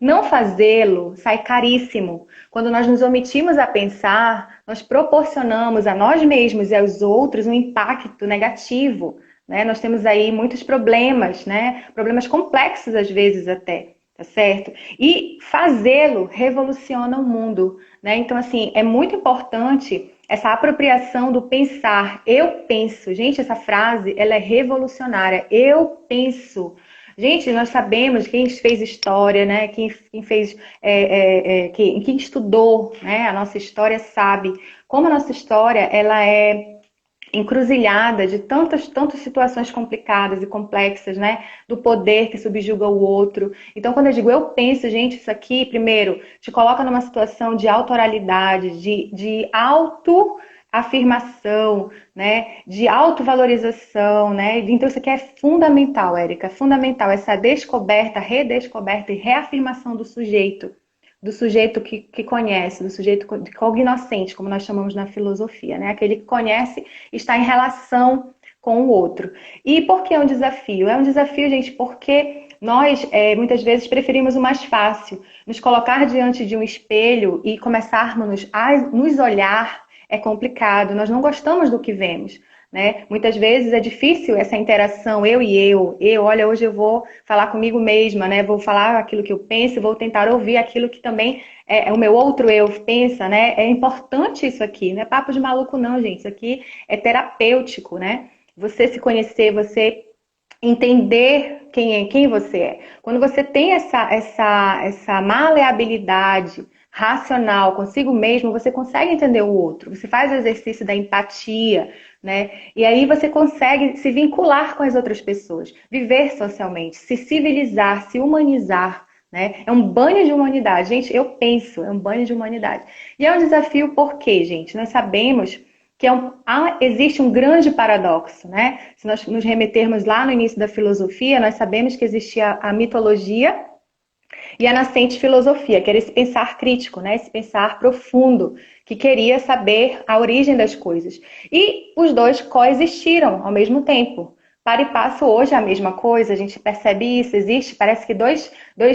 Não fazê-lo sai caríssimo. Quando nós nos omitimos a pensar, nós proporcionamos a nós mesmos e aos outros um impacto negativo, né? Nós temos aí muitos problemas, né? Problemas complexos às vezes até, tá certo? E fazê-lo revoluciona o mundo, né? Então, assim, é muito importante essa apropriação do pensar. Eu penso. Gente, essa frase, ela é revolucionária. Eu penso. Gente, nós sabemos, quem fez história, né? Quem fez, quem estudou, né? A nossa história sabe como a nossa história, ela é encruzilhada de tantas situações complicadas e complexas, né? Do poder que subjuga o outro. Então, quando eu digo eu penso, gente, isso aqui, primeiro, te coloca numa situação de autoralidade, de autoafirmação, né? De autovalorização, né? Então, isso aqui é fundamental, Érica, é fundamental, essa descoberta, redescoberta e reafirmação do sujeito que conhece, do sujeito cognoscente, como nós chamamos na filosofia, né? Aquele que conhece está em relação com o outro. E por que é um desafio? É um desafio, gente, porque nós muitas vezes preferimos o mais fácil. Nos colocar diante de um espelho e começarmos a nos olhar é complicado. Nós não gostamos do que vemos. Né? Muitas vezes é difícil essa interação, eu e eu, olha, hoje eu vou falar comigo mesma, né? Vou falar aquilo que eu penso, vou tentar ouvir aquilo que também é o meu outro eu pensa, né? É importante isso aqui, não é papo de maluco não, gente, isso aqui é terapêutico, né? Você se conhecer, você entender quem você é. Quando você tem essa maleabilidade racional consigo mesmo, você consegue entender o outro. Você faz o exercício da empatia, né? E aí você consegue se vincular com as outras pessoas, viver socialmente, se civilizar, se humanizar, né? É um banho de humanidade. Gente, eu penso, é um banho de humanidade. E é um desafio porque, gente, nós sabemos que existe um grande paradoxo, né? Se nós nos remetermos lá no início da filosofia, nós sabemos que existia a mitologia e a nascente filosofia, que era esse pensar crítico, né? Esse pensar profundo, que queria saber a origem das coisas. E os dois coexistiram ao mesmo tempo. Para e passo hoje é a mesma coisa, a gente percebe isso, existe, parece que dois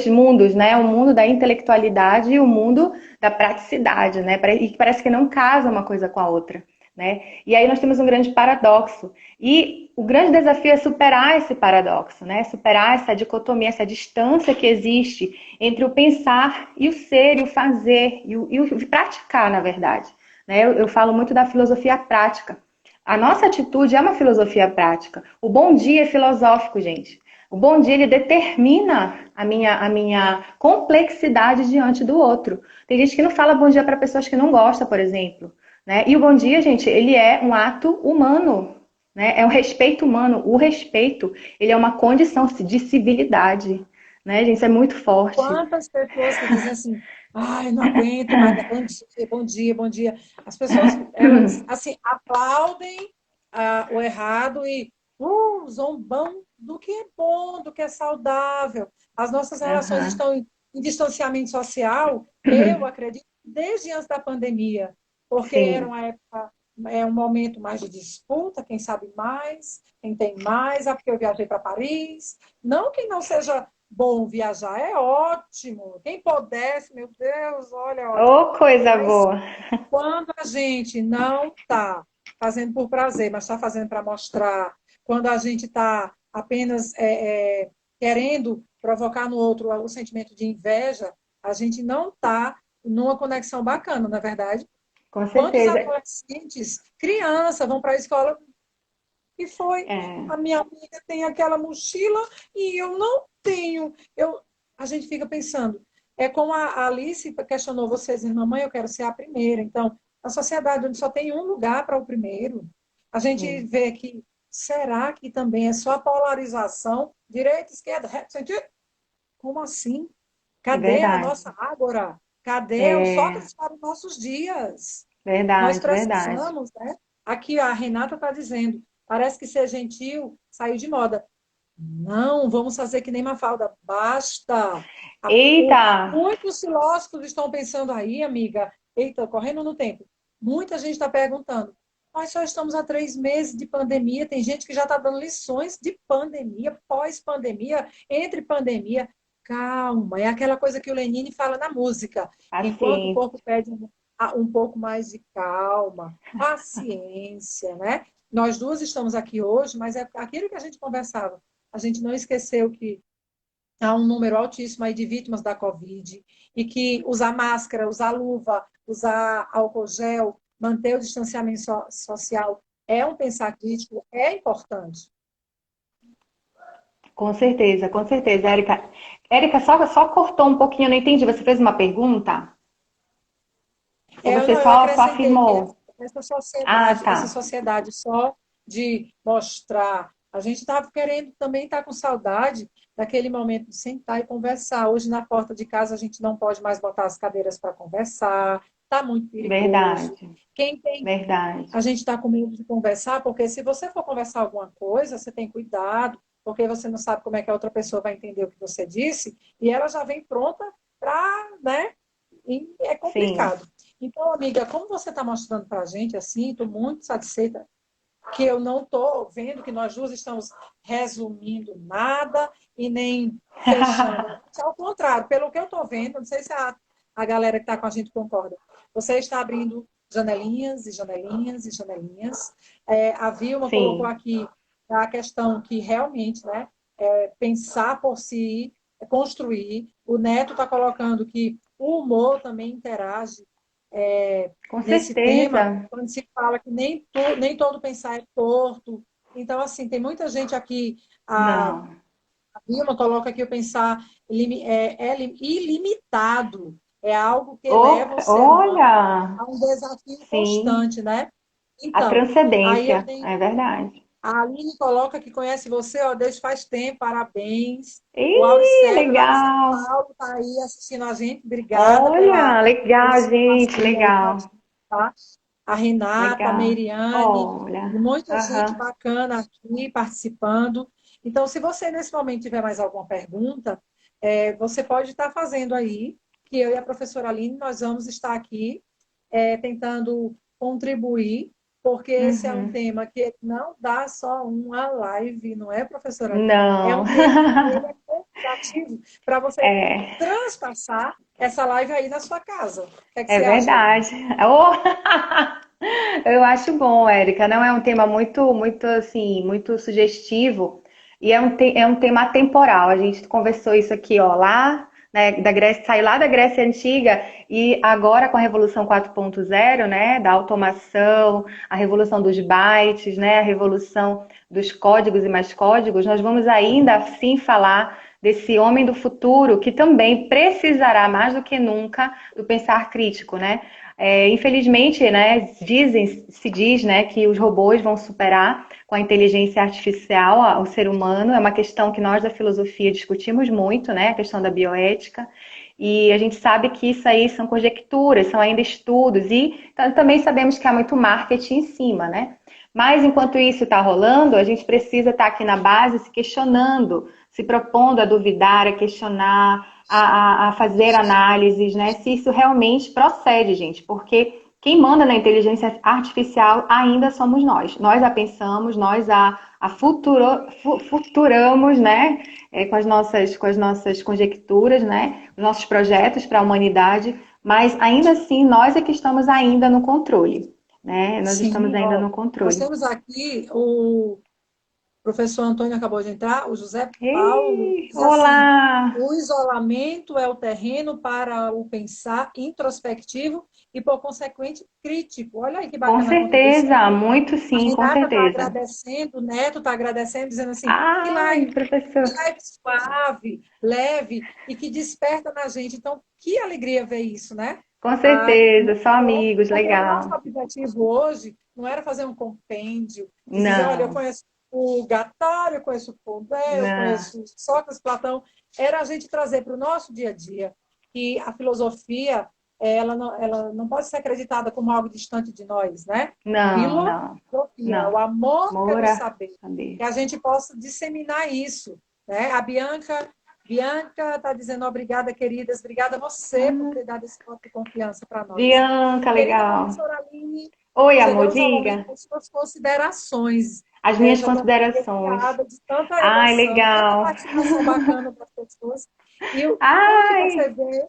mundos, né? O mundo da intelectualidade e o mundo da praticidade, né? E parece que não casa uma coisa com a outra. Né? E aí nós temos um grande paradoxo. E o grande desafio é superar esse paradoxo, né? Superar essa dicotomia, essa distância que existe entre o pensar e o ser, e o fazer, e o praticar, na verdade. Né? Eu falo muito da filosofia prática. A nossa atitude é uma filosofia prática. O bom dia é filosófico, gente. O bom dia, ele determina a minha complexidade diante do outro. Tem gente que não fala bom dia para pessoas que não gostam, por exemplo. Né? E o bom dia, gente, ele é um ato humano, né? É um respeito humano. O respeito, ele é uma condição de civilidade, né, gente? Isso é muito forte.
Quantas pessoas que dizem assim, ai, não aguento mais, né? Bom dia, bom dia, bom dia. As pessoas, elas, assim, aplaudem o errado e zombam do que é bom, do que é saudável. As nossas relações
Uhum.
estão em distanciamento social, eu acredito, desde antes da pandemia, porque era
Sim,
uma época, é um momento mais de disputa, quem sabe mais, quem tem mais, porque eu viajei para Paris. Não que não seja bom viajar, é ótimo. Quem pudesse, meu Deus, olha, é ótimo.
ô coisa
Mas
boa.
quando a gente não está fazendo por prazer, mas está fazendo para mostrar, quando a gente está apenas querendo provocar no outro o sentimento de inveja, a gente não está numa conexão bacana, na verdade.
Com
Quantos
certeza.
adolescentes, crianças, vão para a escola e foi,
É.
a minha amiga tem aquela mochila e eu não tenho. A gente fica pensando, é como a Alice questionou vocês, mamãe, eu quero ser a primeira. Então, na sociedade onde só tem um lugar para o primeiro, a gente
Sim,
vê que será que também é só polarização, direita, esquerda, reto, sentido? Como assim?
é
Cadê a
verdade.
nossa ágora? Cadê o
É
Sócrates para os nossos dias? Nós
verdade, verdade.
precisamos, né? Aqui a Renata está dizendo, parece que ser gentil saiu de moda. Não, vamos fazer que nem Mafalda. Basta.
Eita!
Muitos filósofos estão pensando aí, amiga. Eita, correndo no tempo. Muita gente está perguntando. Nós só estamos há 3 meses de pandemia. Tem gente que já está dando lições de pandemia, pós-pandemia, entre pandemia. Calma, é aquela coisa que o Lenine fala na música. Enquanto o
Assim,
corpo pede um pouco mais de calma, paciência, né? Nós duas estamos aqui hoje, mas é aquilo que a gente conversava. A gente não esqueceu que há um número altíssimo aí de vítimas da Covid e que usar máscara, usar luva, usar álcool gel manter o distanciamento social é um pensar crítico, é importante.
Com certeza, Érica. Érica, só cortou um pouquinho, eu não entendi. Você fez uma pergunta? Ou
Eu
você
não, eu
só
acrescentei que
afirmou? Ah,
essa
tá.
sociedade só de mostrar. A gente estava querendo também estar com saudade daquele momento de sentar e conversar. Hoje, na porta de casa, a gente não pode mais botar as cadeiras para conversar, está muito perigoso.
Verdade,
Quem tem,
verdade.
a gente está com medo de conversar, porque se você for conversar alguma coisa, você tem cuidado, porque você não sabe como é que a outra pessoa vai entender o que você disse, e ela já vem pronta para, né? E é
Sim.
complicado. Então, amiga, como você está mostrando para a gente assim, estou muito satisfeita que eu não estou vendo que nós duas estamos resumindo nada e nem fechando. Ao contrário, pelo que eu estou vendo, não sei se a galera que está com a gente concorda, você está abrindo janelinhas e janelinhas e janelinhas. A Vilma colocou
Sim,
aqui a questão que realmente, né, pensar por si, construir. O Neto está colocando que o humor também interage
com
nesse tema,
certeza.
quando se fala que nem todo pensar é torto. Então, assim, tem muita gente aqui, a
Não.
Vilma coloca aqui o pensar ilimitado, é algo que leva o ser humano
Olha,
a um desafio
sim,
constante, né?
a
Então, aí eu
transcendência,
tenho.
é verdade.
A Aline coloca que conhece você, ó, desde faz tempo, parabéns. O
Ih,
Auricélio, lá de São
legal.
Paulo, está aí assistindo a gente. Obrigada
Olha,
pelo
legal,
seu
gente,
passeio aí com a
legal,
gente, tá? A Renata, a
legal.
Meiriane, e
Olha,
muita gente
aham.
bacana aqui participando. Então, se você nesse momento tiver mais alguma pergunta, você pode estar fazendo aí, que eu e a professora Aline, nós vamos estar aqui tentando contribuir, porque esse é um
Uhum.
tema que não dá só uma live, não é, professora Aline? É
Não.
um tema que ele é convidativo para você
É,
transpassar essa live aí na sua casa. O que é que
é
você acha, Aline?
verdade. Oh, eu acho bom, Érica. Não é um tema muito assim, muito sugestivo e é um tema atemporal. A gente conversou isso aqui, ó, lá, né, da Grécia, saiu lá da Grécia Antiga e agora com a Revolução 4.0, né, da automação, a revolução dos bytes, né, a revolução dos códigos e mais códigos, nós vamos ainda assim falar desse homem do futuro que também precisará mais do que nunca do pensar crítico, né? Infelizmente, né, se diz, né, que os robôs vão superar com a inteligência artificial o ser humano. É uma questão que nós da filosofia discutimos muito, né, a questão da bioética. E a gente sabe que isso aí são conjecturas, são ainda estudos e também sabemos que há muito marketing em cima, né? Mas enquanto isso está rolando, a gente precisa estar aqui na base se questionando, se propondo a duvidar, a questionar, a fazer análises, né? Se isso realmente procede, gente, porque quem manda na inteligência artificial ainda somos nós. Nós a pensamos, nós futuramos, né? Com as nossas conjecturas, né? Os nossos projetos para a humanidade, mas ainda assim nós é que estamos ainda no controle, né? Nós estamos
Sim,
ainda
ó,
no
nós
controle.
temos aqui o professor Antônio acabou de entrar, o José Paulo
Ei,
diz assim:
olá!
o isolamento é o terreno para o pensar introspectivo e, por consequente, crítico. Olha aí que
Com
bacana a contribuição.
certeza, muito
A
sim, com
Renata está
certeza.
agradecendo, o Neto está agradecendo, dizendo assim:
Ai,
que
professor.
live suave, leve e que desperta na gente. Então, que alegria ver isso, né?
Com
Ah,
certeza,
muito
só
bom,
amigos,
porque o nosso
legal.
objetivo hoje não era fazer um compêndio de dizer, olha, eu
Não,
conheço o Gattari, eu conheço o Pondé, eu
não,
conheço Sócrates, Platão. Era a gente trazer para o nosso dia a dia que a filosofia ela não pode ser acreditada como algo distante de nós, né?
não, não,
Filosofia, o
não.
amor pelo
Moura,
saber, que
saber.
a gente possa disseminar isso, né? A Bianca está dizendo obrigada, queridas, obrigada a você por
Ah,
ter dado esse voto de confiança para nós.
Bianca,
Querida
legal.
professora Aline,
Oi, amor,
chegamos ao momento
diga.
das suas considerações.
As minhas
Já estou aqui
considerações.
arrepiada de tanta
Ai,
emoção, tanta
legal.
participação bacana das pessoas. E como que você
Ai,
vê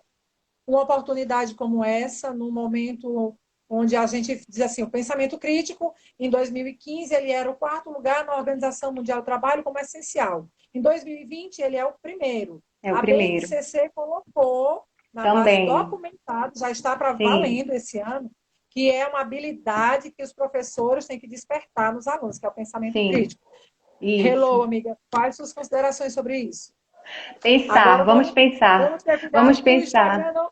uma oportunidade como essa, num momento onde a gente diz assim, o pensamento crítico, em 2015, ele era o quarto lugar na Organização Mundial do Trabalho como essencial. Em 2020, ele é o primeiro.
é o
A
primeiro.
BNCC colocou, na base
Também.
documentada, já está para
Sim.
valendo esse ano, que é uma habilidade que os professores têm que despertar nos alunos, que é o pensamento
Sim,
crítico.
isso.
Hello, amiga, quais suas considerações sobre isso?
Pensar,
Agora
vamos pensar.
vamos ter cuidado
Vamos
para o
pensar.
Instagram não.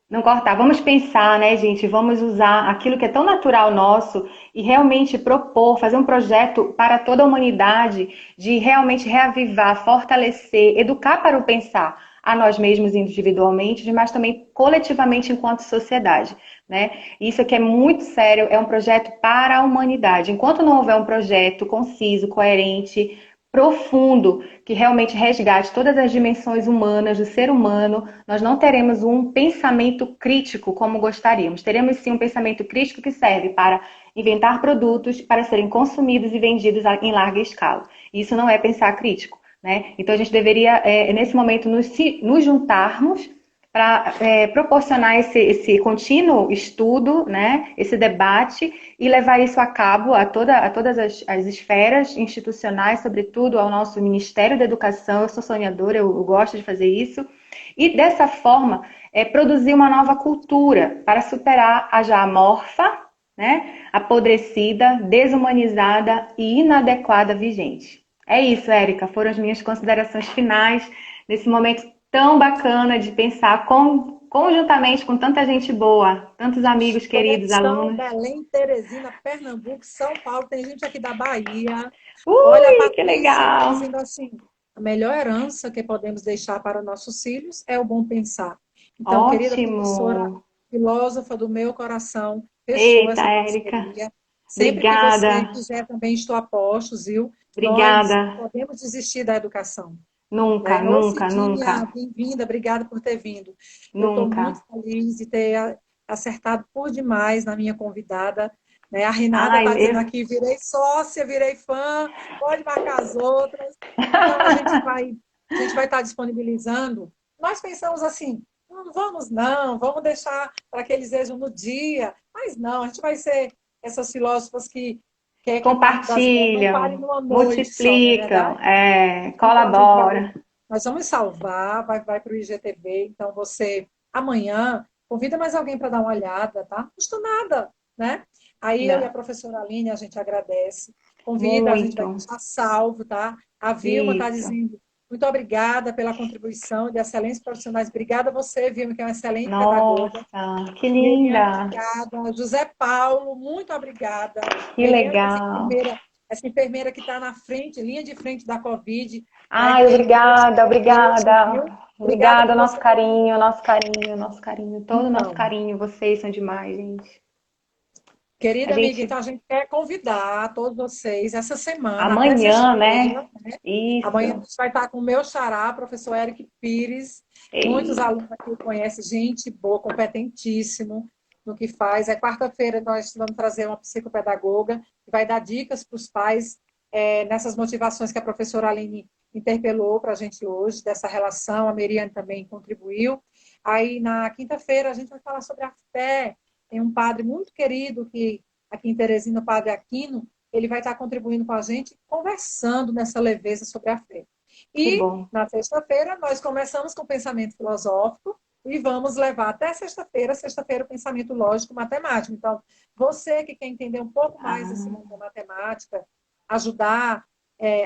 Não cortar, vamos pensar, né, gente? Vamos usar aquilo que é tão natural nosso e realmente propor, fazer um projeto para toda a humanidade de realmente reavivar, fortalecer, educar para o pensar a nós mesmos individualmente, mas também coletivamente enquanto sociedade, né? Isso aqui é muito sério, é um projeto para a humanidade. Enquanto não houver um projeto conciso, coerente, profundo, que realmente resgate todas as dimensões humanas do ser humano, nós não teremos um pensamento crítico como gostaríamos. Teremos sim um pensamento crítico que serve para inventar produtos para serem consumidos e vendidos em larga escala. Isso não é pensar crítico, né? Então a gente deveria, nesse momento, nos juntarmos para proporcionar esse contínuo estudo, né, esse debate e levar isso a cabo a todas as esferas institucionais, sobretudo ao nosso Ministério da Educação. Eu sou sonhadora, eu gosto de fazer isso. E dessa forma, produzir uma nova cultura para superar a já amorfa, né, apodrecida, desumanizada e inadequada vigente. É isso, Érica, foram as minhas considerações finais nesse momento tão bacana de pensar conjuntamente com tanta gente boa, tantos amigos queridos,
Conexão
alunos.
Belém, Teresina, Pernambuco, São Paulo, tem gente aqui da Bahia. Olha, a
Ui, que
Patrícia está
legal!
dizendo assim: a melhor herança que podemos deixar para nossos filhos é o bom pensar. Então, querida professora,
Ótimo!
filósofa do meu coração, fechou
Eita,
essa
Érica,
parceria. Sempre que você
obrigada,
quiser, também estou a postos, viu? Nós não
obrigada.
podemos desistir da educação.
Nunca,
Né? Ô,
nunca,
Cidinha,
nunca,
bem-vinda, obrigada por ter vindo. Eu estou muito
nunca.
feliz de ter acertado por demais na minha convidada. Né? A Renata
Ai,
está dizendo aqui, virei sócia, virei fã, pode marcar as outras. Então, a gente vai estar disponibilizando. Nós pensamos assim, não vamos não, vamos deixar para que eles vejam no dia. Mas não, a gente vai ser essas filósofas que quer que a parte das ideias não pare
compartilham,
numa noite só, não é
multiplicam,
verdade? Então, a gente vai,
colabora.
nós vamos salvar, vai para o IGTV. Então, você, amanhã, convida mais alguém para dar uma olhada, tá? Não custa nada, né? Aí eu e a
Não,
professora Aline, a gente agradece. Convida, a gente vai
muito.
deixar salvo, tá? A Vilma está
Isso.
dizendo muito obrigada pela contribuição de excelentes profissionais. Obrigada a você, Vilma, que é uma excelente pedagoga.
Nossa, que
Meriane,
linda!
obrigada. José Paulo, muito obrigada.
Que
Meriane,
legal!
essa enfermeira que está na frente, linha de frente da Covid, né?
Ai,
Que Deus te
obrigada,
proteja,
obrigada.
viu? Obrigada
Obrigada,
por
nosso
você ter
carinho,
vindo.
nosso carinho, nosso carinho, todo o nosso
Então,
carinho. Vocês são demais, gente. A
querida amiga,
gente,
então a gente quer convidar todos vocês essa semana, até
amanhã,
sexta-feira,
né?
né? Amanhã a
Isso.
gente vai estar com o meu xará, professor Eric Pires. Muitos
Ei,
alunos aqui o conhecem, gente boa, competentíssimo no que faz. É quarta-feira nós vamos trazer uma psicopedagoga que vai dar dicas para os pais nessas motivações que a professora Aline interpelou para a gente hoje, dessa relação. A Meriane também contribuiu. Aí na quinta-feira a gente vai falar sobre a fé. Tem um padre muito querido que aqui em Teresina, o padre Aquino, ele vai estar contribuindo com a gente, conversando nessa leveza sobre a fé.
que
E
bom.
na sexta-feira nós começamos com o pensamento filosófico e vamos levar até sexta-feira o pensamento lógico matemático. Então, você que quer entender um pouco mais desse
Ah,
mundo da matemática, ajudar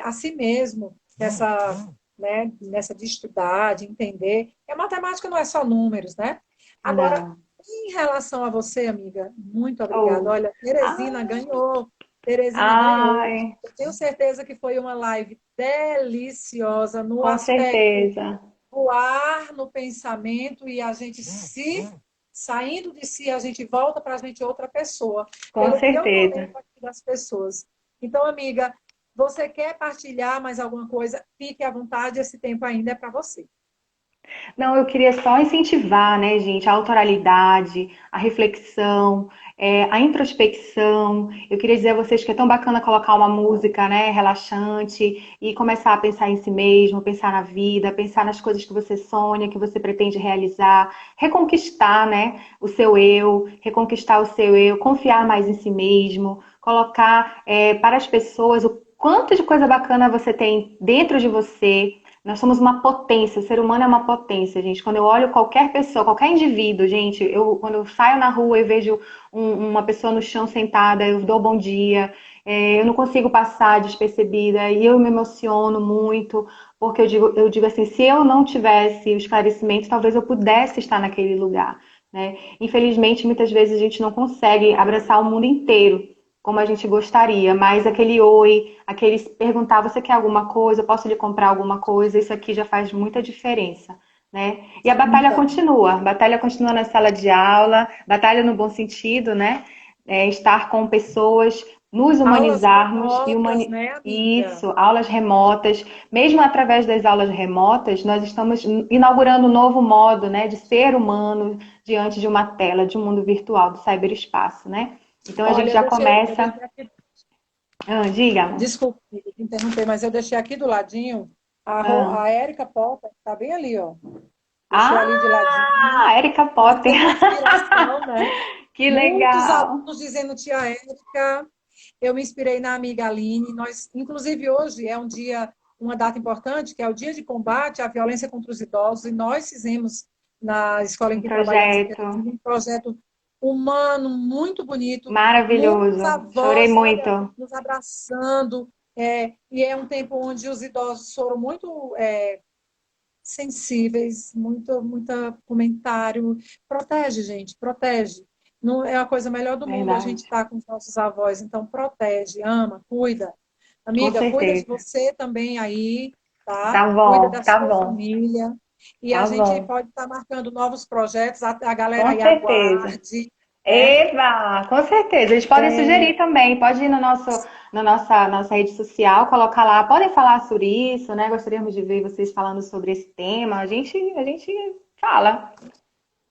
a si mesmo nessa de estudar, de entender. A matemática não é só números, né? Agora,
não.
em relação a você, amiga, muito obrigada.
Oh.
Olha,
Ah,
Teresina ganhou. Teresina ganhou.
ai,
Eu tenho certeza que foi uma live deliciosa no
com
aspecto
certeza.
voar no pensamento e a gente se saindo de si, a gente volta para a gente outra pessoa,
Com
pelo que eu estou
certeza.
lendo aqui das pessoas. Então, amiga, você quer partilhar mais alguma coisa? Fique à vontade, esse tempo ainda é para você.
Não, eu queria só incentivar, né, gente, a autoralidade, a reflexão, a introspecção. Eu queria dizer a vocês que é tão bacana colocar uma música, né, relaxante e começar a pensar em si mesmo, pensar na vida, pensar nas coisas que você sonha, que você pretende realizar, reconquistar, né, reconquistar o seu eu, confiar mais em si mesmo, colocar para as pessoas o quanto de coisa bacana você tem dentro de você, Nós somos uma potência, o ser humano é uma potência, gente. Quando eu olho qualquer pessoa, qualquer indivíduo, gente, quando eu saio na rua e vejo uma pessoa no chão sentada, eu dou bom dia, eu não consigo passar despercebida e eu me emociono muito, porque eu digo assim, se eu não tivesse o esclarecimento, talvez eu pudesse estar naquele lugar, né? Infelizmente, muitas vezes a gente não consegue abraçar o mundo inteiro como a gente gostaria, mas aquele oi, aquele perguntar, você quer alguma coisa, eu posso lhe comprar alguma coisa, isso aqui já faz muita diferença, né? E
Então,
a batalha continua na sala de aula, batalha no bom sentido, né? Estar com pessoas, nos
aulas
humanizarmos e
remotas, né, amiga?
isso, aulas remotas, mesmo através das aulas remotas, nós estamos inaugurando um novo modo, né, de ser humano diante de uma tela, de um mundo virtual, do cyberespaço, né? Então a gente
Olha,
já
eu
começa.
deixei aqui,
Diga.
desculpe interromper, mas eu deixei aqui do ladinho
Ah,
a Érica Potter, tá bem ali, ó. Deixei ali de ladinho.
ah, Erika
Pode
Potter.
ser uma inspiração, né?
Que
Muitos
legal.
alunos dizendo, tia Érica, eu me inspirei na amiga Aline. Nós, inclusive, hoje é um dia, uma data importante, que é o Dia de Combate à Violência contra os Idosos, e nós fizemos na escola em
Um
que trabalhamos em
projeto
Teresina um projeto humano muito bonito, muitos
maravilhoso. Chorei
avós, olha,
muito.
nos abraçando, e é um tempo onde os idosos foram muito sensíveis, muita comentário. Protege, gente, protege. Não é a coisa melhor do mundo a gente
Verdade.
estar com os nossos avós, então protege, ama, cuida.
Com
Amiga, cuida de
certeza.
você também aí, tá?
Tá
Cuida
bom,
da
tá
sua
bom,
família. E a
tá
gente
bom.
pode estar marcando novos projetos, a galera
Com
aí
certeza.
aguarde, né?
Eva, com certeza. Eles podem
É,
sugerir também. Pode ir no nosso, na nossa rede social, colocar lá. Podem falar sobre isso, né? Gostaríamos de ver vocês falando sobre esse tema. A gente fala.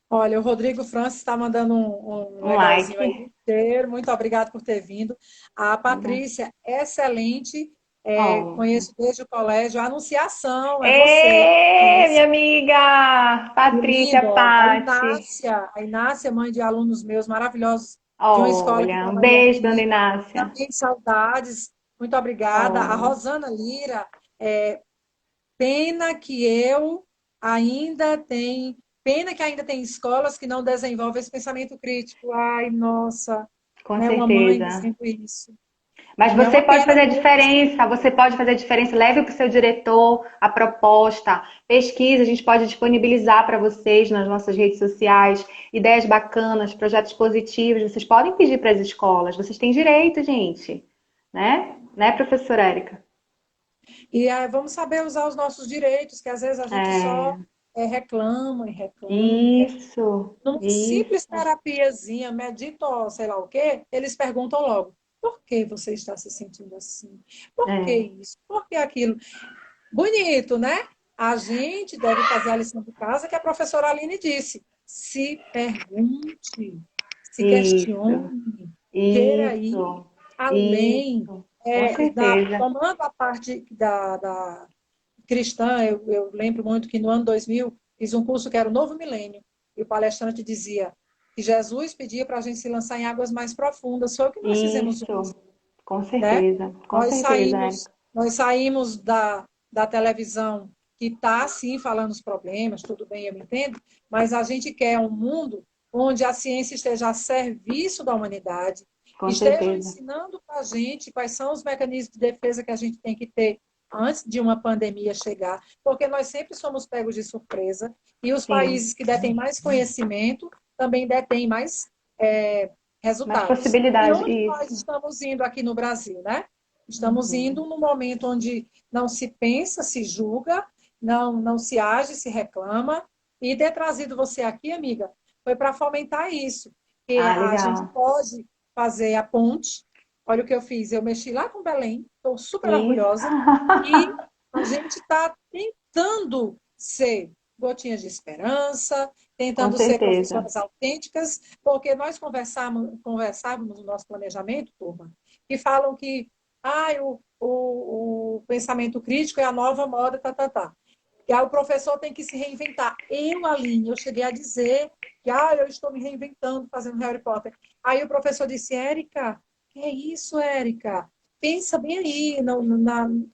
olha, o Rodrigo Francis está mandando um
Um
legalzinho aí
like.
inteiro. Muito obrigado por ter vindo. A Patrícia, excelente.
Oh.
Conheço desde o colégio. A Anunciação, é você.
Ê, minha
Conheço.
amiga!
Que
Patrícia
lindo, ó.
Patti.
A Inácia, mãe de alunos meus maravilhosos, de uma escola que
Olha, um
trabalhei
beijo, dona
aqui.
Inácia.
Também saudades. Muito obrigada. A
Oh,
Rosana Lira, pena que eu ainda tenho. Pena que ainda tem escolas que não desenvolvem esse pensamento crítico. Ai, nossa,
com
né? Uma mãe
certeza.
dizendo isso.
Mas
E é
você
uma
pode
pena
fazer a
mesmo.
diferença, você pode fazer a diferença. Leve para o seu diretor a proposta, pesquisa, a gente pode disponibilizar para vocês nas nossas redes sociais, ideias bacanas, projetos positivos. Vocês podem pedir para as escolas, vocês têm direito, gente. Né, professora Érica?
E vamos saber usar os nossos direitos, que às vezes a gente só
É,
reclama e reclama e reclama.
isso,
Numa simples
isso.
terapiazinha, medita ou sei lá o quê, eles perguntam logo: por que você está se sentindo assim? Por que
É,
isso? Por que aquilo? Bonito, né? A gente deve fazer a lição de casa que a professora Aline disse. Se pergunte, se
isso,
questione, queira ir
isso,
além.
isso, com certeza.
Tomando a parte da cristã, eu lembro muito que no ano 2000 fiz um curso que era o Novo Milênio, e o palestrante dizia que Jesus pedia para a gente se lançar em águas mais profundas. Foi o que nós fizemos
Isso,
hoje, né?
com certeza, Érica.
Nós saímos da televisão que está, sim, falando os problemas, tudo bem, eu me entendo, mas a gente quer um mundo onde a ciência esteja a serviço da humanidade,
Com
estejam
certeza.
ensinando para a gente quais são os mecanismos de defesa que a gente tem que ter antes de uma pandemia chegar, porque nós sempre somos pegos de surpresa, e os
Sim,
países que detêm mais conhecimento também detêm mais
mais
resultados. E
possibilidade.
onde nós
Isso.
estamos indo aqui no Brasil, né? Estamos
Uhum.
indo num momento onde não se pensa, se julga, não se age, se reclama. E ter trazido você aqui, amiga, foi para fomentar isso. Que
Ah,
a gente
legal.
pode fazer a ponte. Olha o que eu fiz. Eu mexi lá com Belém, estou super
Isso.
orgulhosa. E a gente está tentando ser gotinhas de esperança,
Com
tentando ser
certeza.
professoras autênticas, porque nós conversávamos no nosso planejamento, turma, que falam que o pensamento crítico é a nova moda, tá, tá, tá. E aí o professor tem que se reinventar. Aline, eu cheguei a dizer que eu estou me reinventando fazendo Harry Potter. Aí o professor disse, Érica, que é isso, Érica? Pensa bem aí,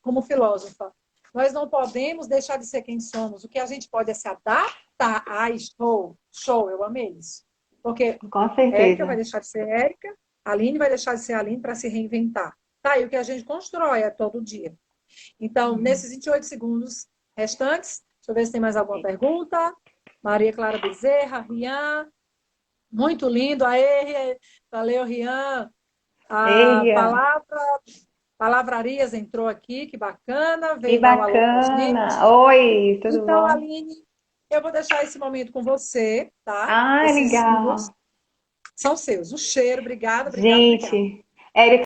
como filósofa. Nós não podemos deixar de ser quem somos. O que a gente pode é se adaptar. Ai, show, eu amei isso. Porque
Com
Érica vai
certeza.
deixar de ser Érica, a Aline vai deixar de ser a Aline para se reinventar. Tá, e o que a gente constrói é todo dia. Então, nesses 28 segundos restantes, deixa eu ver se tem mais alguma pergunta. Maria Clara Bezerra, Rian, muito lindo. Aê, valeu, Rian. A
Eia,
Palavrarias entrou aqui, que bacana,
que
veio dar um alô pra gente.
bacana. Oi, tudo
Então,
bom?
Aline, eu vou deixar esse momento com você, tá?
Ah,
Esses
legal.
minutos são seus. Um cheiro, obrigada, obrigada, obrigada.
Gente, Érica.